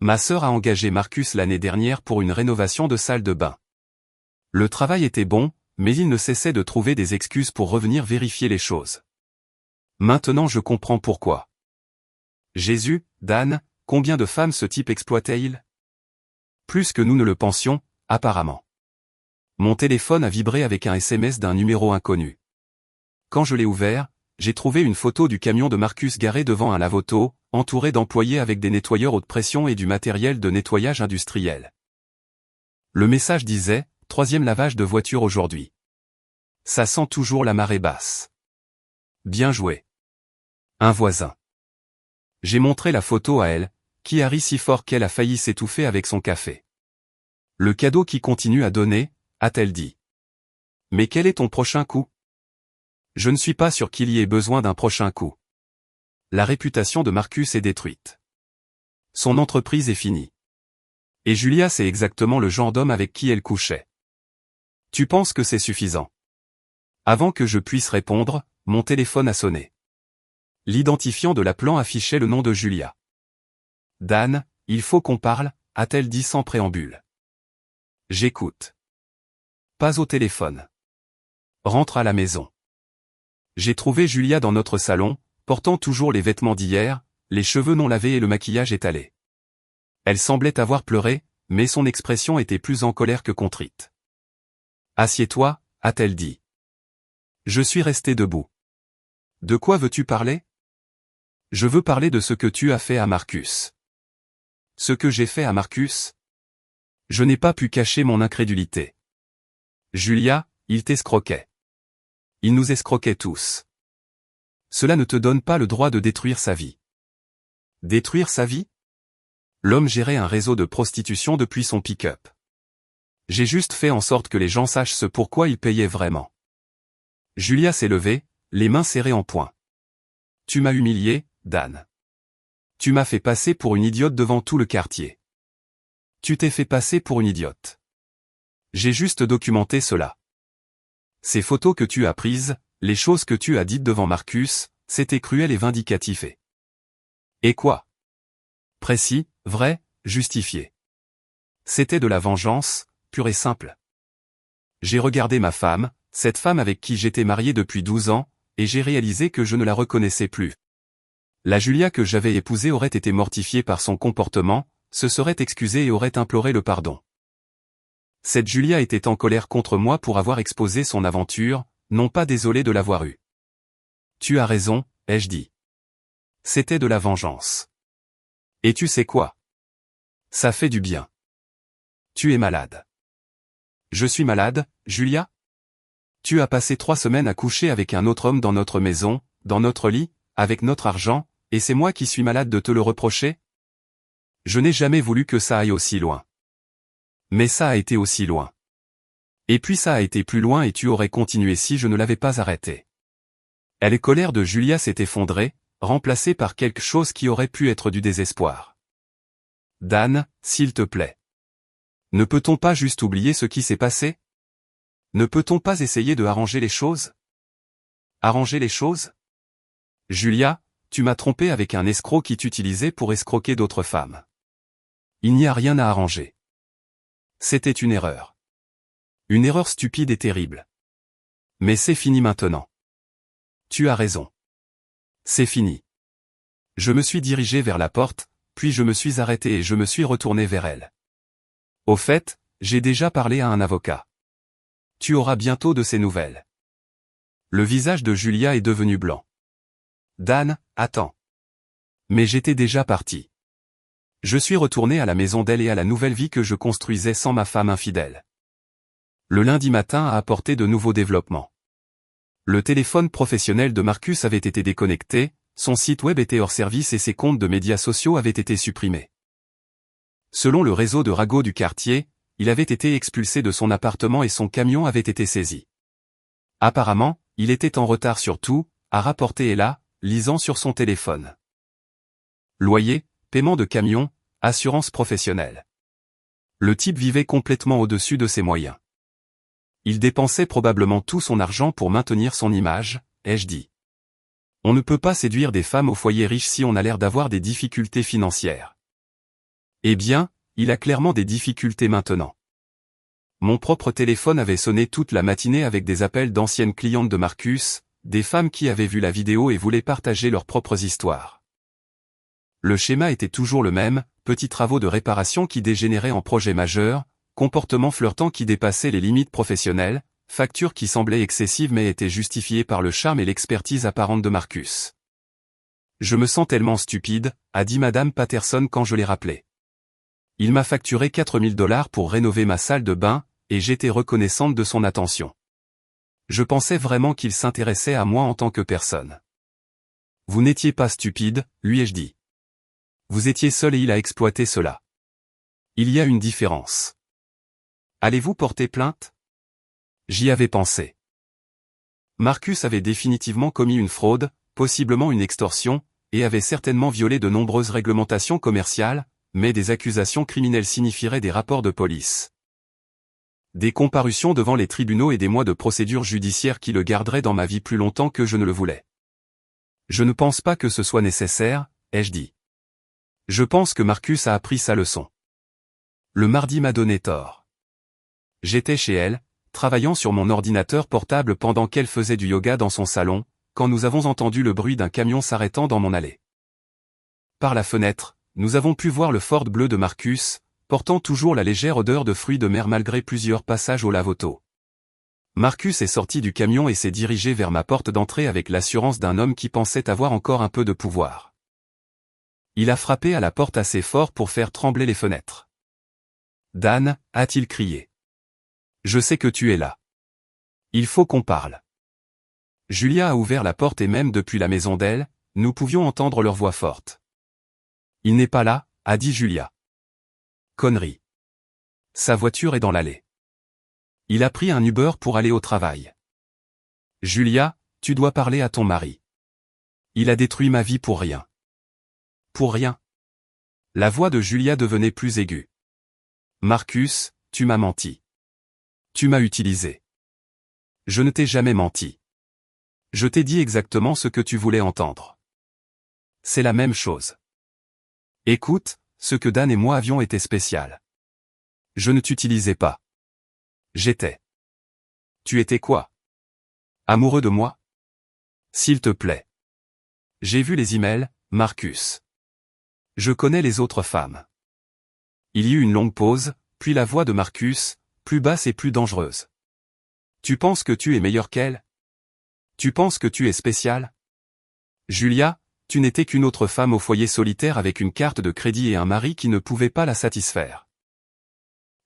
Ma sœur a engagé Marcus l'année dernière pour une rénovation de salle de bain. Le travail était bon, mais il ne cessait de trouver des excuses pour revenir vérifier les choses. Maintenant je comprends pourquoi. Jésus, Dan, combien de femmes ce type exploitait-il? Plus que nous ne le pensions, apparemment. Mon téléphone a vibré avec un SMS d'un numéro inconnu. Quand je l'ai ouvert, j'ai trouvé une photo du camion de Marcus garé devant un lave-auto, entouré d'employés avec des nettoyeurs haute pression et du matériel de nettoyage industriel. Le message disait « 3e lavage de voiture aujourd'hui. Ça sent toujours la marée basse. Bien joué. » Un voisin. J'ai montré la photo à elle, qui a ri si fort qu'elle a failli s'étouffer avec son café. « Le cadeau qui continue à donner », a-t-elle dit. « Mais quel est ton prochain coup ? » Je ne suis pas sûr qu'il y ait besoin d'un prochain coup. La réputation de Marcus est détruite. Son entreprise est finie. Et Julia c'est exactement le genre d'homme avec qui elle couchait. Tu penses que c'est suffisant? Avant que je puisse répondre, mon téléphone a sonné. L'identifiant de l'appelant affichait le nom de Julia. Dan, il faut qu'on parle, a-t-elle dit sans préambule. J'écoute. Pas au téléphone. Rentre à la maison. J'ai trouvé Julia dans notre salon, portant toujours les vêtements d'hier, les cheveux non lavés et le maquillage étalé. Elle semblait avoir pleuré, mais son expression était plus en colère que contrite. Assieds-toi, a-t-elle dit. Je suis resté debout. De quoi veux-tu parler? Je veux parler de ce que tu as fait à Marcus. Ce que j'ai fait à Marcus? Je n'ai pas pu cacher mon incrédulité. Julia, il t'escroquait. Il nous escroquait tous. Cela ne te donne pas le droit de détruire sa vie. Détruire sa vie? L'homme gérait un réseau de prostitution depuis son pick-up. J'ai juste fait en sorte que les gens sachent ce pourquoi il payait vraiment. Julia s'est levée, les mains serrées en poing. Tu m'as humilié, Dan. Tu m'as fait passer pour une idiote devant tout le quartier. Tu t'es fait passer pour une idiote. J'ai juste documenté cela. Ces photos que tu as prises, les choses que tu as dites devant Marcus, c'était cruel et vindicatif et quoi? Précis, vrai, justifié. C'était de la vengeance, pure et simple. J'ai regardé ma femme, cette femme avec qui j'étais marié depuis 12 ans, et j'ai réalisé que je ne la reconnaissais plus. La Julia que j'avais épousée aurait été mortifiée par son comportement, se serait excusée et aurait imploré le pardon. Cette Julia était en colère contre moi pour avoir exposé son aventure, non pas désolée de l'avoir eue. Tu as raison, ai-je dit. C'était de la vengeance. Et tu sais quoi? Ça fait du bien. Tu es malade. Je suis malade, Julia? Tu as passé 3 semaines à coucher avec un autre homme dans notre maison, dans notre lit, avec notre argent, et c'est moi qui suis malade de te le reprocher? Je n'ai jamais voulu que ça aille aussi loin. Mais ça a été aussi loin. Et puis ça a été plus loin et tu aurais continué si je ne l'avais pas arrêté. La colère de Julia s'est effondrée, remplacée par quelque chose qui aurait pu être du désespoir. Dan, s'il te plaît. Ne peut-on pas juste oublier ce qui s'est passé? Ne peut-on pas essayer de arranger les choses? Arranger les choses? Julia, tu m'as trompé avec un escroc qui t'utilisait pour escroquer d'autres femmes. Il n'y a rien à arranger. C'était une erreur. Une erreur stupide et terrible. Mais c'est fini maintenant. Tu as raison. C'est fini. Je me suis dirigé vers la porte, puis je me suis arrêté et je me suis retourné vers elle. Au fait, j'ai déjà parlé à un avocat. Tu auras bientôt de ses nouvelles. Le visage de Julia est devenu blanc. Dan, attends. Mais j'étais déjà parti. Je suis retourné à la maison d'elle et à la nouvelle vie que je construisais sans ma femme infidèle. Le lundi matin a apporté de nouveaux développements. Le téléphone professionnel de Marcus avait été déconnecté, son site web était hors service et ses comptes de médias sociaux avaient été supprimés. Selon le réseau de ragots du quartier, il avait été expulsé de son appartement et son camion avait été saisi. Apparemment, il était en retard sur tout, a rapporté Ella, lisant sur son téléphone. Loyer, paiement de camion, assurance professionnelle. Le type vivait complètement au-dessus de ses moyens. Il dépensait probablement tout son argent pour maintenir son image, ai-je dit. On ne peut pas séduire des femmes au foyer riche si on a l'air d'avoir des difficultés financières. Eh bien, il a clairement des difficultés maintenant. Mon propre téléphone avait sonné toute la matinée avec des appels d'anciennes clientes de Marcus, des femmes qui avaient vu la vidéo et voulaient partager leurs propres histoires. Le schéma était toujours le même, petits travaux de réparation qui dégénéraient en projets majeurs, comportements flirtants qui dépassaient les limites professionnelles, factures qui semblaient excessives mais étaient justifiées par le charme et l'expertise apparente de Marcus. Je me sens tellement stupide, a dit Madame Patterson quand je l'ai rappelé. Il m'a facturé 4000 $ pour rénover ma salle de bain, et j'étais reconnaissante de son attention. Je pensais vraiment qu'il s'intéressait à moi en tant que personne. Vous n'étiez pas stupide, lui ai-je dit. Vous étiez seul et il a exploité cela. Il y a une différence. Allez-vous porter plainte? J'y avais pensé. Marcus avait définitivement commis une fraude, possiblement une extorsion, et avait certainement violé de nombreuses réglementations commerciales, mais des accusations criminelles signifieraient des rapports de police. Des comparutions devant les tribunaux et des mois de procédure judiciaire qui le garderaient dans ma vie plus longtemps que je ne le voulais. Je ne pense pas que ce soit nécessaire, ai-je dit. Je pense que Marcus a appris sa leçon. Le mardi m'a donné tort. J'étais chez elle, travaillant sur mon ordinateur portable pendant qu'elle faisait du yoga dans son salon, quand nous avons entendu le bruit d'un camion s'arrêtant dans mon allée. Par la fenêtre, nous avons pu voir le Ford bleu de Marcus, portant toujours la légère odeur de fruits de mer malgré plusieurs passages au lave-auto. Marcus est sorti du camion et s'est dirigé vers ma porte d'entrée avec l'assurance d'un homme qui pensait avoir encore un peu de pouvoir. Il a frappé à la porte assez fort pour faire trembler les fenêtres. « Dan » a-t-il crié. « Je sais que tu es là. Il faut qu'on parle. » Julia a ouvert la porte et même depuis la maison d'elle, nous pouvions entendre leur voix forte. « Il n'est pas là » a dit Julia. Connerie. Sa voiture est dans l'allée. Il a pris un Uber pour aller au travail. Julia, tu dois parler à ton mari. Il a détruit ma vie pour rien. Pour rien. La voix de Julia devenait plus aiguë. Marcus, tu m'as menti. Tu m'as utilisé. Je ne t'ai jamais menti. Je t'ai dit exactement ce que tu voulais entendre. C'est la même chose. Écoute, ce que Dan et moi avions été spécial. Je ne t'utilisais pas. J'étais. Tu étais quoi? Amoureux de moi? S'il te plaît. J'ai vu les emails, Marcus. Je connais les autres femmes. Il y eut une longue pause, puis la voix de Marcus, plus basse et plus dangereuse. Tu penses que tu es meilleur qu'elle? Tu penses que tu es spécial? Julia, tu n'étais qu'une autre femme au foyer solitaire avec une carte de crédit et un mari qui ne pouvait pas la satisfaire.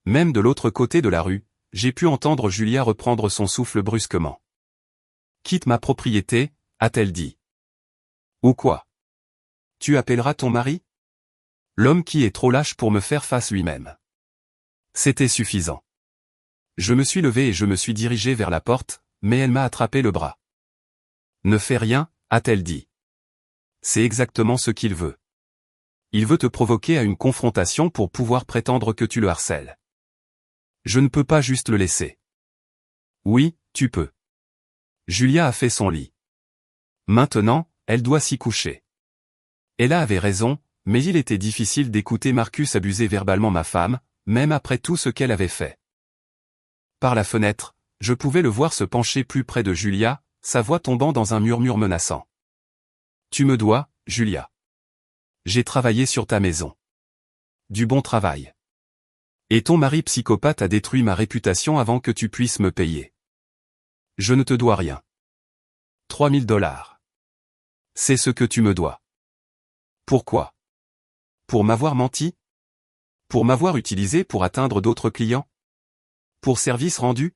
Même de l'autre côté de la rue, j'ai pu entendre Julia reprendre son souffle brusquement. Quitte ma propriété, a-t-elle dit. Ou quoi? Tu appelleras ton mari? L'homme qui est trop lâche pour me faire face lui-même. C'était suffisant. Je me suis levé et je me suis dirigé vers la porte, mais elle m'a attrapé le bras. Ne fais rien, a-t-elle dit. C'est exactement ce qu'il veut. Il veut te provoquer à une confrontation pour pouvoir prétendre que tu le harcèles. Je ne peux pas juste le laisser. Oui, tu peux. Julia a fait son lit. Maintenant, elle doit s'y coucher. Ella avait raison, mais il était difficile d'écouter Marcus abuser verbalement ma femme, même après tout ce qu'elle avait fait. Par la fenêtre, je pouvais le voir se pencher plus près de Julia, sa voix tombant dans un murmure menaçant. Tu me dois, Julia. J'ai travaillé sur ta maison. Du bon travail. Et ton mari psychopathe a détruit ma réputation avant que tu puisses me payer. Je ne te dois rien. 3000 $. C'est ce que tu me dois. Pourquoi? Pour m'avoir menti? Pour m'avoir utilisé pour atteindre d'autres clients? Pour service rendu?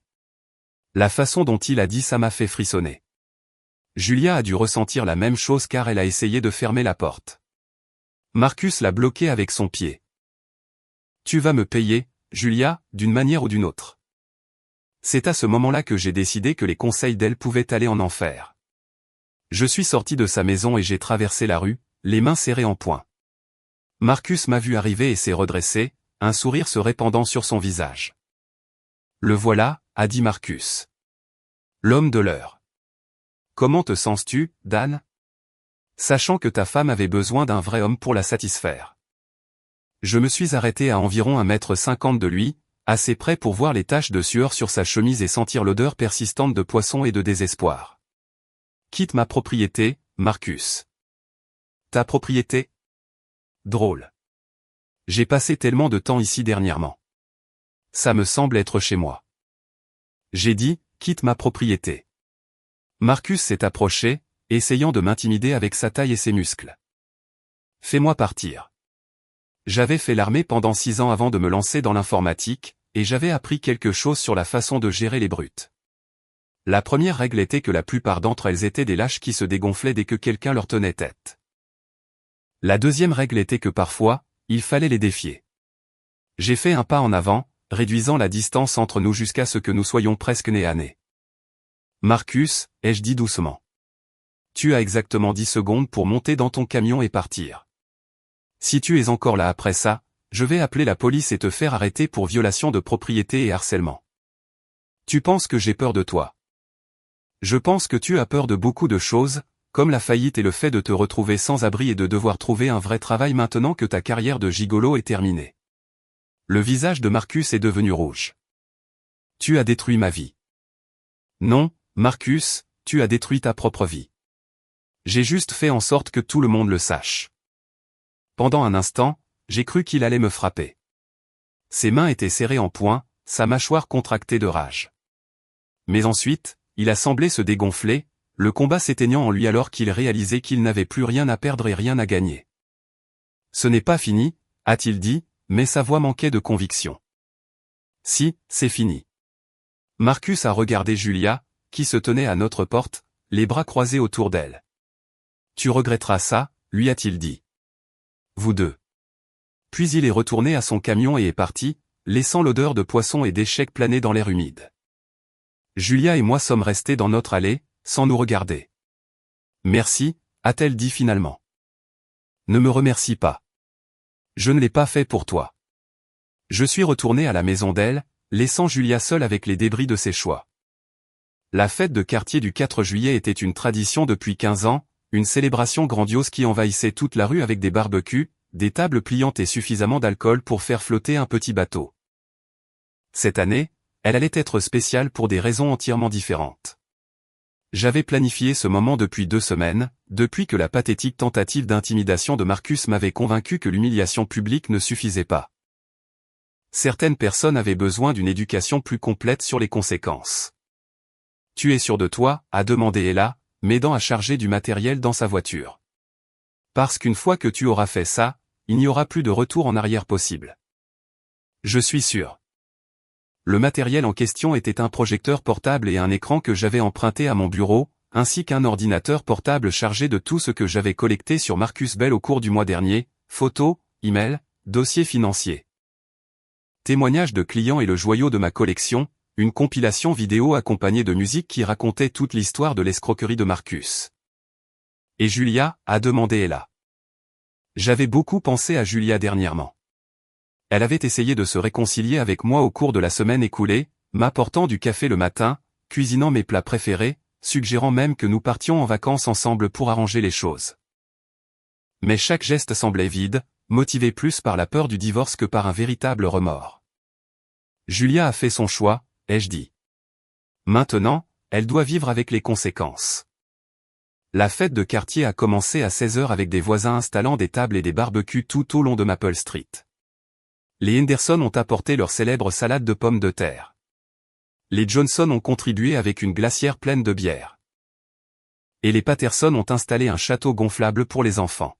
La façon dont il a dit ça m'a fait frissonner. Julia a dû ressentir la même chose car elle a essayé de fermer la porte. Marcus l'a bloquée avec son pied. Tu vas me payer, Julia, d'une manière ou d'une autre. C'est à ce moment-là que j'ai décidé que les conseils d'elle pouvaient aller en enfer. Je suis sorti de sa maison et j'ai traversé la rue, les mains serrées en poing. Marcus m'a vu arriver et s'est redressé, un sourire se répandant sur son visage. Le voilà, a dit Marcus. L'homme de l'heure. Comment te sens-tu, Dan? Sachant que ta femme avait besoin d'un vrai homme pour la satisfaire. Je me suis arrêté à environ 1,50 m de lui, assez près pour voir les taches de sueur sur sa chemise et sentir l'odeur persistante de poisson et de désespoir. Quitte ma propriété, Marcus. Ta propriété? Drôle. J'ai passé tellement de temps ici dernièrement. Ça me semble être chez moi. J'ai dit, quitte ma propriété. Marcus s'est approché, essayant de m'intimider avec sa taille et ses muscles. Fais-moi partir. J'avais fait l'armée pendant 6 ans avant de me lancer dans l'informatique, et j'avais appris quelque chose sur la façon de gérer les brutes. La première règle était que la plupart d'entre elles étaient des lâches qui se dégonflaient dès que quelqu'un leur tenait tête. La deuxième règle était que parfois, il fallait les défier. J'ai fait un pas en avant, réduisant la distance entre nous jusqu'à ce que nous soyons presque nez à nez. Marcus, ai-je dit doucement. Tu as exactement 10 secondes pour monter dans ton camion et partir. Si tu es encore là après ça, je vais appeler la police et te faire arrêter pour violation de propriété et harcèlement. Tu penses que j'ai peur de toi? Je pense que tu as peur de beaucoup de choses, comme la faillite et le fait de te retrouver sans abri et de devoir trouver un vrai travail maintenant que ta carrière de gigolo est terminée. Le visage de Marcus est devenu rouge. Tu as détruit ma vie. Non, Marcus, tu as détruit ta propre vie. J'ai juste fait en sorte que tout le monde le sache. Pendant un instant, j'ai cru qu'il allait me frapper. Ses mains étaient serrées en poing, sa mâchoire contractée de rage. Mais ensuite, il a semblé se dégonfler, le combat s'éteignant en lui alors qu'il réalisait qu'il n'avait plus rien à perdre et rien à gagner. Ce n'est pas fini, a-t-il dit, mais sa voix manquait de conviction. Si, c'est fini. Marcus a regardé Julia, qui se tenait à notre porte, les bras croisés autour d'elle. Tu regretteras ça, lui a-t-il dit. Vous deux. Puis il est retourné à son camion et est parti, laissant l'odeur de poisson et d'échecs planer dans l'air humide. Julia et moi sommes restés dans notre allée, sans nous regarder. Merci, a-t-elle dit finalement. Ne me remercie pas. Je ne l'ai pas fait pour toi. Je suis retourné à la maison d'elle, laissant Julia seule avec les débris de ses choix. La fête de quartier du 4 juillet était une tradition depuis 15 ans, une célébration grandiose qui envahissait toute la rue avec des barbecues, des tables pliantes et suffisamment d'alcool pour faire flotter un petit bateau. Cette année, elle allait être spéciale pour des raisons entièrement différentes. J'avais planifié ce moment depuis 2 semaines, depuis que la pathétique tentative d'intimidation de Marcus m'avait convaincu que l'humiliation publique ne suffisait pas. Certaines personnes avaient besoin d'une éducation plus complète sur les conséquences. Tu es sûr de toi, a demandé Ella, m'aidant à charger du matériel dans sa voiture. Parce qu'une fois que tu auras fait ça, il n'y aura plus de retour en arrière possible. Je suis sûr. Le matériel en question était un projecteur portable et un écran que j'avais emprunté à mon bureau, ainsi qu'un ordinateur portable chargé de tout ce que j'avais collecté sur Marcus Bell au cours du mois dernier, photos, email, dossier financier. Témoignages de clients et le joyau de ma collection, une compilation vidéo accompagnée de musique qui racontait toute l'histoire de l'escroquerie de Marcus. Et Julia, a demandé Ella. J'avais beaucoup pensé à Julia dernièrement. Elle avait essayé de se réconcilier avec moi au cours de la semaine écoulée, m'apportant du café le matin, cuisinant mes plats préférés, suggérant même que nous partions en vacances ensemble pour arranger les choses. Mais chaque geste semblait vide, motivé plus par la peur du divorce que par un véritable remords. Julia a fait son choix, ai-je dit. Maintenant, elle doit vivre avec les conséquences. La fête de quartier a commencé à 16h avec des voisins installant des tables et des barbecues tout au long de Maple Street. Les Henderson ont apporté leur célèbre salade de pommes de terre. Les Johnson ont contribué avec une glacière pleine de bière. Et les Patterson ont installé un château gonflable pour les enfants.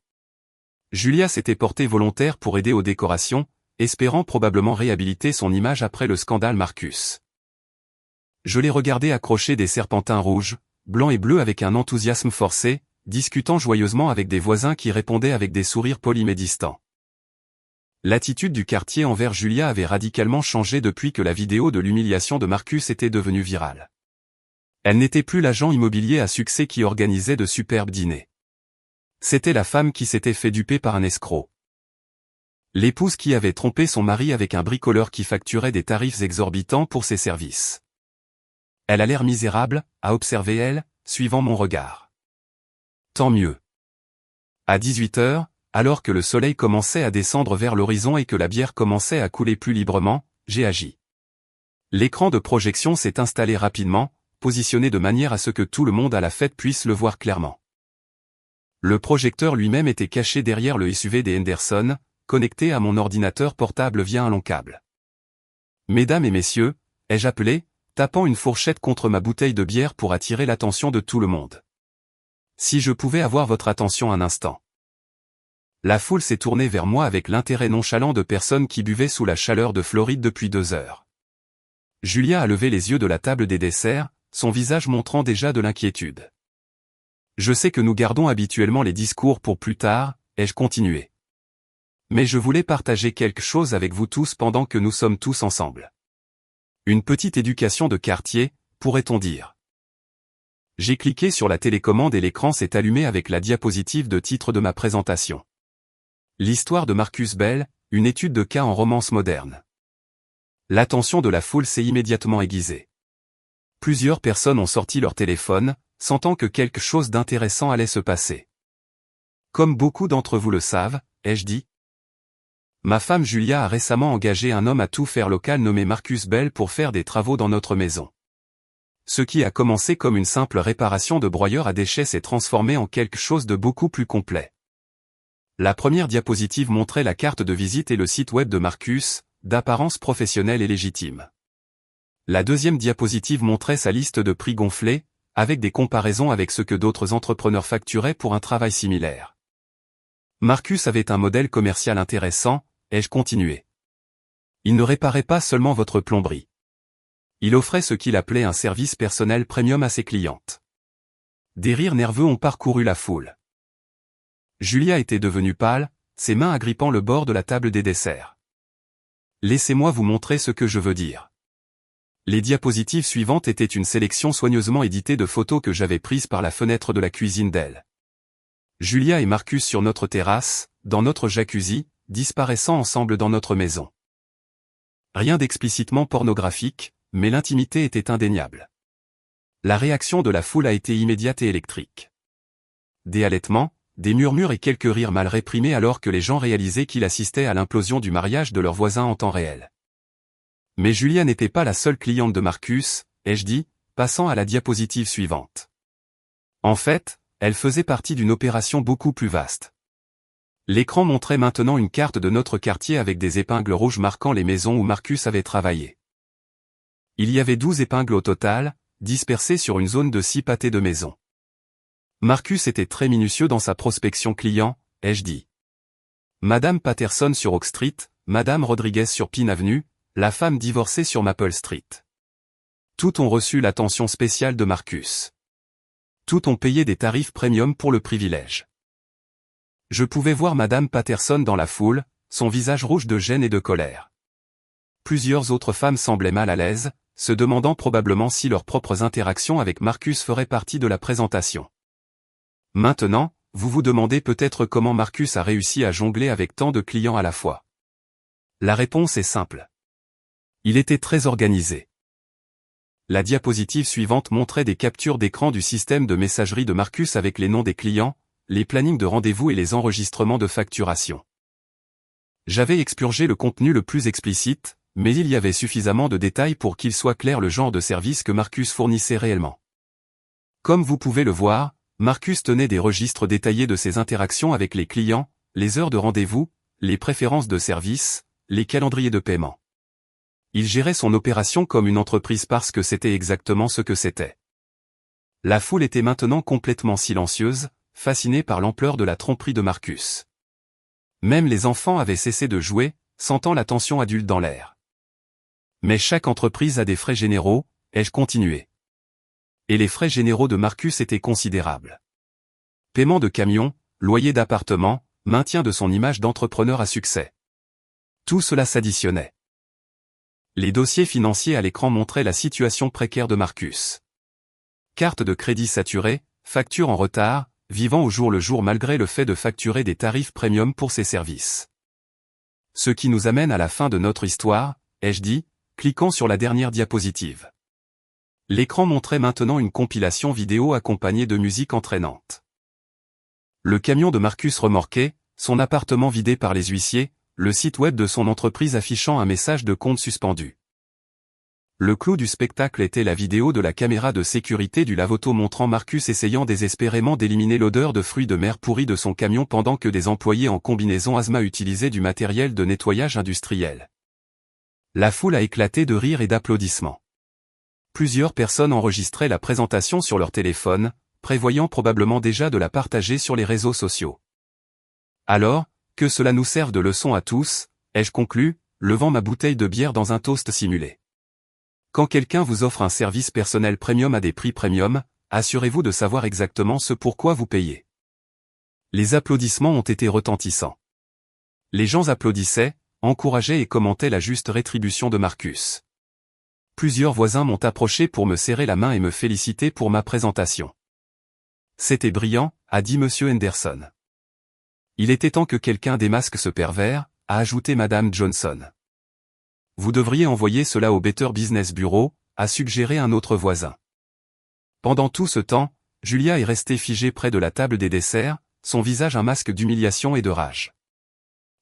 Julia s'était portée volontaire pour aider aux décorations, espérant probablement réhabiliter son image après le scandale Marcus. Je l'ai regardé accrocher des serpentins rouges, blancs et bleus avec un enthousiasme forcé, discutant joyeusement avec des voisins qui répondaient avec des sourires polis mais distants. L'attitude du quartier envers Julia avait radicalement changé depuis que la vidéo de l'humiliation de Marcus était devenue virale. Elle n'était plus l'agent immobilier à succès qui organisait de superbes dîners. C'était la femme qui s'était fait duper par un escroc. L'épouse qui avait trompé son mari avec un bricoleur qui facturait des tarifs exorbitants pour ses services. Elle a l'air misérable, a observé elle, suivant mon regard. Tant mieux. À 18h, alors que le soleil commençait à descendre vers l'horizon et que la bière commençait à couler plus librement, j'ai agi. L'écran de projection s'est installé rapidement, positionné de manière à ce que tout le monde à la fête puisse le voir clairement. Le projecteur lui-même était caché derrière le SUV des Henderson, connecté à mon ordinateur portable via un long câble. Mesdames et messieurs, ai-je appelé, tapant une fourchette contre ma bouteille de bière pour attirer l'attention de tout le monde. Si je pouvais avoir votre attention un instant. La foule s'est tournée vers moi avec l'intérêt nonchalant de personnes qui buvaient sous la chaleur de Floride depuis 2 heures. Julia a levé les yeux de la table des desserts, son visage montrant déjà de l'inquiétude. Je sais que nous gardons habituellement les discours pour plus tard, ai-je continué. Mais je voulais partager quelque chose avec vous tous pendant que nous sommes tous ensemble. Une petite éducation de quartier, pourrait-on dire. J'ai cliqué sur la télécommande et l'écran s'est allumé avec la diapositive de titre de ma présentation. L'histoire de Marcus Bell, une étude de cas en romance moderne. L'attention de la foule s'est immédiatement aiguisée. Plusieurs personnes ont sorti leur téléphone, sentant que quelque chose d'intéressant allait se passer. Comme beaucoup d'entre vous le savent, ai-je dit. Ma femme Julia a récemment engagé un homme à tout faire local nommé Marcus Bell pour faire des travaux dans notre maison. Ce qui a commencé comme une simple réparation de broyeur à déchets s'est transformé en quelque chose de beaucoup plus complet. La première diapositive montrait la carte de visite et le site web de Marcus, d'apparence professionnelle et légitime. La deuxième diapositive montrait sa liste de prix gonflés, avec des comparaisons avec ce que d'autres entrepreneurs facturaient pour un travail similaire. Marcus avait un modèle commercial intéressant, ai-je continué. Il ne réparait pas seulement votre plomberie. Il offrait ce qu'il appelait un service personnel premium à ses clientes. Des rires nerveux ont parcouru la foule. Julia était devenue pâle, ses mains agrippant le bord de la table des desserts. Laissez-moi vous montrer ce que je veux dire. Les diapositives suivantes étaient une sélection soigneusement éditée de photos que j'avais prises par la fenêtre de la cuisine d'elle. Julia et Marcus sur notre terrasse, dans notre jacuzzi, disparaissant ensemble dans notre maison. Rien d'explicitement pornographique, mais l'intimité était indéniable. La réaction de la foule a été immédiate et électrique. Des halètements, des murmures et quelques rires mal réprimés alors que les gens réalisaient qu'ils assistaient à l'implosion du mariage de leurs voisins en temps réel. Mais Julia n'était pas la seule cliente de Marcus, ai-je dit, passant à la diapositive suivante. En fait, elle faisait partie d'une opération beaucoup plus vaste. L'écran montrait maintenant une carte de notre quartier avec des épingles rouges marquant les maisons où Marcus avait travaillé. Il y avait 12 épingles au total, dispersées sur une zone de 6 pâtés de maisons. Marcus était très minutieux dans sa prospection client, ai-je dit. Madame Patterson sur Oak Street, Madame Rodriguez sur Pine Avenue, la femme divorcée sur Maple Street. Toutes ont reçu l'attention spéciale de Marcus. Toutes ont payé des tarifs premium pour le privilège. Je pouvais voir Madame Patterson dans la foule, son visage rouge de gêne et de colère. Plusieurs autres femmes semblaient mal à l'aise, se demandant probablement si leurs propres interactions avec Marcus feraient partie de la présentation. Maintenant, vous vous demandez peut-être comment Marcus a réussi à jongler avec tant de clients à la fois. La réponse est simple. Il était très organisé. La diapositive suivante montrait des captures d'écran du système de messagerie de Marcus avec les noms des clients, les plannings de rendez-vous et les enregistrements de facturation. J'avais expurgé le contenu le plus explicite, mais il y avait suffisamment de détails pour qu'il soit clair le genre de service que Marcus fournissait réellement. Comme vous pouvez le voir, Marcus tenait des registres détaillés de ses interactions avec les clients, les heures de rendez-vous, les préférences de service, les calendriers de paiement. Il gérait son opération comme une entreprise parce que c'était exactement ce que c'était. La foule était maintenant complètement silencieuse, fascinée par l'ampleur de la tromperie de Marcus. Même les enfants avaient cessé de jouer, sentant la tension adulte dans l'air. Mais chaque entreprise a des frais généraux, ai-je continué. Et les frais généraux de Marcus étaient considérables. Paiement de camions, loyer d'appartements, maintien de son image d'entrepreneur à succès. Tout cela s'additionnait. Les dossiers financiers à l'écran montraient la situation précaire de Marcus. Carte de crédit saturée, facture en retard, vivant au jour le jour malgré le fait de facturer des tarifs premium pour ses services. Ce qui nous amène à la fin de notre histoire, ai-je dit, cliquant sur la dernière diapositive. L'écran montrait maintenant une compilation vidéo accompagnée de musique entraînante. Le camion de Marcus remorqué, son appartement vidé par les huissiers, le site web de son entreprise affichant un message de compte suspendu. Le clou du spectacle était la vidéo de la caméra de sécurité du lave-auto montrant Marcus essayant désespérément d'éliminer l'odeur de fruits de mer pourris de son camion pendant que des employés en combinaison asthma utilisaient du matériel de nettoyage industriel. La foule a éclaté de rires et d'applaudissements. Plusieurs personnes enregistraient la présentation sur leur téléphone, prévoyant probablement déjà de la partager sur les réseaux sociaux. Alors, que cela nous serve de leçon à tous, ai-je conclu, levant ma bouteille de bière dans un toast simulé. Quand quelqu'un vous offre un service personnel premium à des prix premium, assurez-vous de savoir exactement ce pourquoi vous payez. Les applaudissements ont été retentissants. Les gens applaudissaient, encourageaient et commentaient la juste rétribution de Marcus. Plusieurs voisins m'ont approché pour me serrer la main et me féliciter pour ma présentation. C'était brillant, a dit Monsieur Henderson. Il était temps que quelqu'un démasque ce pervers, a ajouté Madame Johnson. Vous devriez envoyer cela au Better Business Bureau, a suggéré un autre voisin. Pendant tout ce temps, Julia est restée figée près de la table des desserts, son visage un masque d'humiliation et de rage.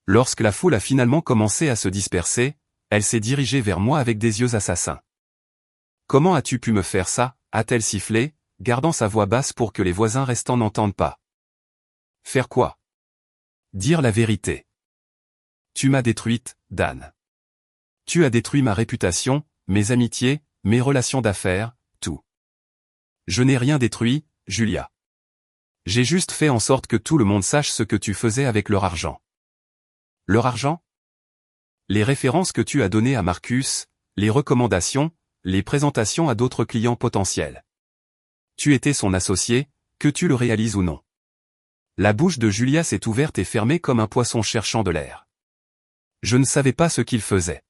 Lorsque la foule a finalement commencé à se disperser, elle s'est dirigée vers moi avec des yeux assassins. Comment as-tu pu me faire ça, a-t-elle sifflé, gardant sa voix basse pour que les voisins restants n'entendent pas. Faire quoi? Dire la vérité. Tu m'as détruite, Dan. Tu as détruit ma réputation, mes amitiés, mes relations d'affaires, tout. Je n'ai rien détruit, Julia. J'ai juste fait en sorte que tout le monde sache ce que tu faisais avec leur argent. Leur argent? Les références que tu as données à Marcus, les recommandations, les présentations à d'autres clients potentiels. Tu étais son associé, que tu le réalises ou non. La bouche de Julia s'est ouverte et fermée comme un poisson cherchant de l'air. Je ne savais pas ce qu'il faisait.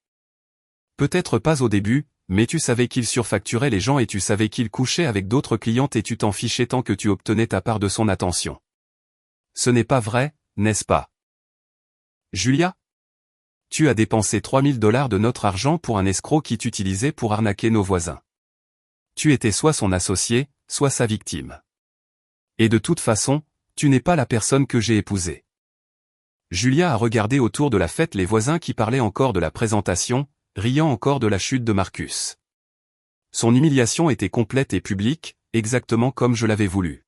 Peut-être pas au début, mais tu savais qu'il surfacturait les gens et tu savais qu'il couchait avec d'autres clientes et tu t'en fichais tant que tu obtenais ta part de son attention. Ce n'est pas vrai, n'est-ce pas? Julia? Tu as dépensé $3000 de notre argent pour un escroc qui t'utilisait pour arnaquer nos voisins. Tu étais soit son associé, soit sa victime. Et de toute façon, tu n'es pas la personne que j'ai épousée. Julia a regardé autour de la fête les voisins qui parlaient encore de la présentation, riant encore de la chute de Marcus. Son humiliation était complète et publique, exactement comme je l'avais voulu.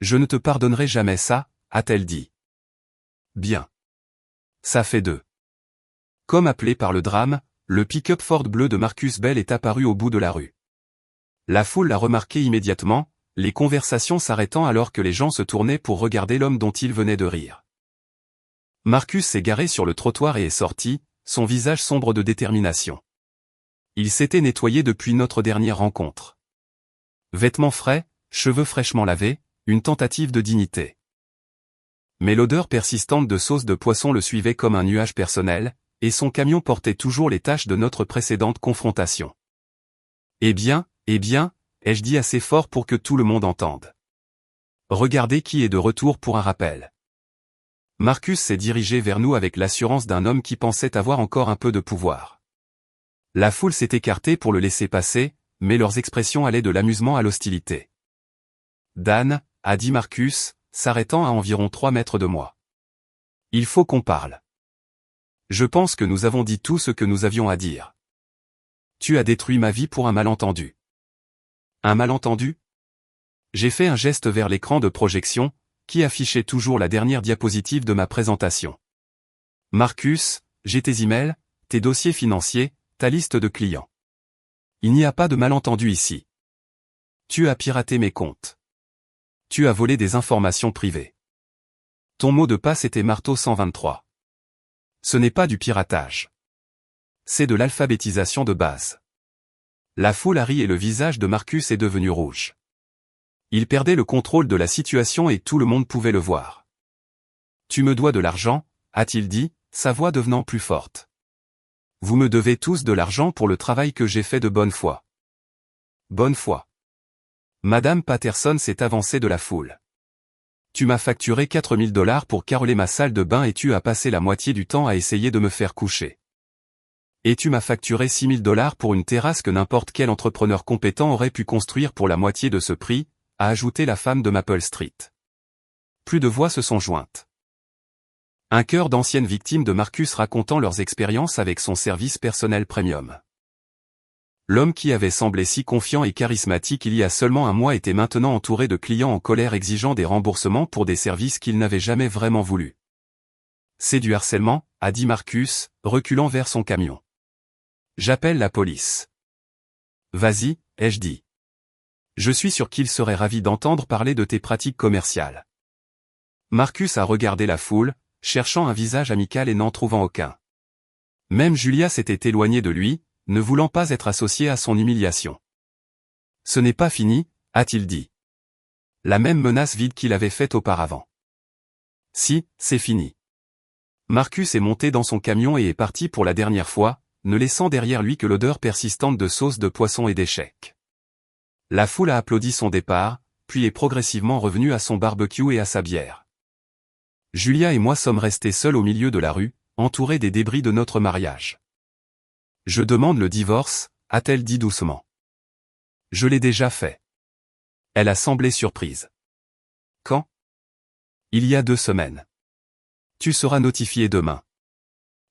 Je ne te pardonnerai jamais ça, a-t-elle dit. Bien. Ça fait deux. Comme appelé par le drame, le pick-up Ford bleu de Marcus Bell est apparu au bout de la rue. La foule l'a remarqué immédiatement, les conversations s'arrêtant alors que les gens se tournaient pour regarder l'homme dont ils venaient de rire. Marcus s'est garé sur le trottoir et est sorti, son visage sombre de détermination. Il s'était nettoyé depuis notre dernière rencontre. Vêtements frais, cheveux fraîchement lavés, une tentative de dignité. Mais l'odeur persistante de sauce de poisson le suivait comme un nuage personnel, et son camion portait toujours les taches de notre précédente confrontation. Eh bien, ai-je dit assez fort pour que tout le monde entende. Regardez qui est de retour pour un rappel. Marcus s'est dirigé vers nous avec l'assurance d'un homme qui pensait avoir encore un peu de pouvoir. La foule s'est écartée pour le laisser passer, mais leurs expressions allaient de l'amusement à l'hostilité. Dan, a dit Marcus, s'arrêtant à environ 3 mètres de moi. Il faut qu'on parle. Je pense que nous avons dit tout ce que nous avions à dire. Tu as détruit ma vie pour un malentendu. Un malentendu? J'ai fait un geste vers l'écran de projection, qui affichait toujours la dernière diapositive de ma présentation. Marcus, j'ai tes emails, tes dossiers financiers, ta liste de clients. Il n'y a pas de malentendu ici. Tu as piraté mes comptes. Tu as volé des informations privées. Ton mot de passe était marteau 123. Ce n'est pas du piratage. C'est de l'alphabétisation de base. La foule a ri et le visage de Marcus est devenu rouge. Il perdait le contrôle de la situation et tout le monde pouvait le voir. Tu me dois de l'argent, a-t-il dit, sa voix devenant plus forte. Vous me devez tous de l'argent pour le travail que j'ai fait de bonne foi. Bonne foi. Madame Patterson s'est avancée de la foule. Tu m'as facturé 4 000 $ pour caroler ma salle de bain et tu as passé la moitié du temps à essayer de me faire coucher. Et tu m'as facturé 6 000 $ pour une terrasse que n'importe quel entrepreneur compétent aurait pu construire pour la moitié de ce prix, a ajouté la femme de Maple Street. Plus de voix se sont jointes. Un chœur d'anciennes victimes de Marcus racontant leurs expériences avec son service personnel premium. L'homme qui avait semblé si confiant et charismatique il y a seulement un mois était maintenant entouré de clients en colère exigeant des remboursements pour des services qu'ils n'avaient jamais vraiment voulu. C'est du harcèlement, a dit Marcus, reculant vers son camion. J'appelle la police. Vas-y, ai-je dit. Je suis sûr qu'il serait ravi d'entendre parler de tes pratiques commerciales. Marcus a regardé la foule, cherchant un visage amical et n'en trouvant aucun. Même Julia s'était éloignée de lui, ne voulant pas être associée à son humiliation. Ce n'est pas fini, a-t-il dit. La même menace vide qu'il avait faite auparavant. Si, c'est fini. Marcus est monté dans son camion et est parti pour la dernière fois, ne laissant derrière lui que l'odeur persistante de sauce de poisson et d'échecs. La foule a applaudi son départ, puis est progressivement revenue à son barbecue et à sa bière. Julia et moi sommes restés seuls au milieu de la rue, entourés des débris de notre mariage. Je demande le divorce, a-t-elle dit doucement. Je l'ai déjà fait. Elle a semblé surprise. Quand? Il y a 2 semaines. Tu seras notifié demain.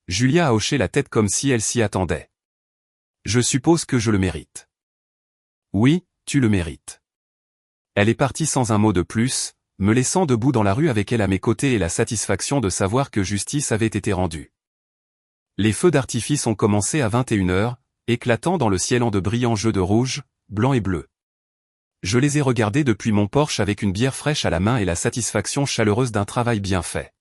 Julia a hoché la tête comme si elle s'y attendait. Je suppose que je le mérite. Oui, tu le mérites. Elle est partie sans un mot de plus, me laissant debout dans la rue avec elle à mes côtés et la satisfaction de savoir que justice avait été rendue. Les feux d'artifice ont commencé à 21 h, éclatant dans le ciel en de brillants jeux de rouge, blanc et bleu. Je les ai regardés depuis mon porche avec une bière fraîche à la main et la satisfaction chaleureuse d'un travail bien fait.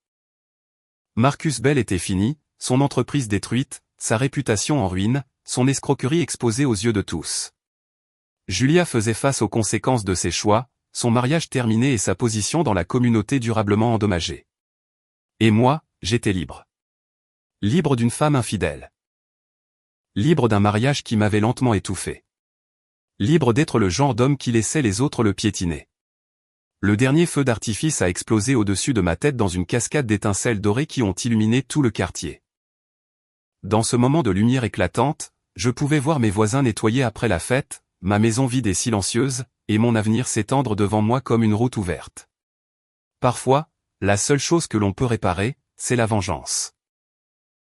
Marcus Bell était fini, son entreprise détruite, sa réputation en ruine, son escroquerie exposée aux yeux de tous. Julia faisait face aux conséquences de ses choix, son mariage terminé et sa position dans la communauté durablement endommagée. Et moi, j'étais libre. Libre d'une femme infidèle. Libre d'un mariage qui m'avait lentement étouffé. Libre d'être le genre d'homme qui laissait les autres le piétiner. Le dernier feu d'artifice a explosé au-dessus de ma tête dans une cascade d'étincelles dorées qui ont illuminé tout le quartier. Dans ce moment de lumière éclatante, je pouvais voir mes voisins nettoyer après la fête, ma maison vide et silencieuse, et mon avenir s'étendre devant moi comme une route ouverte. Parfois, la seule chose que l'on peut réparer, c'est la vengeance.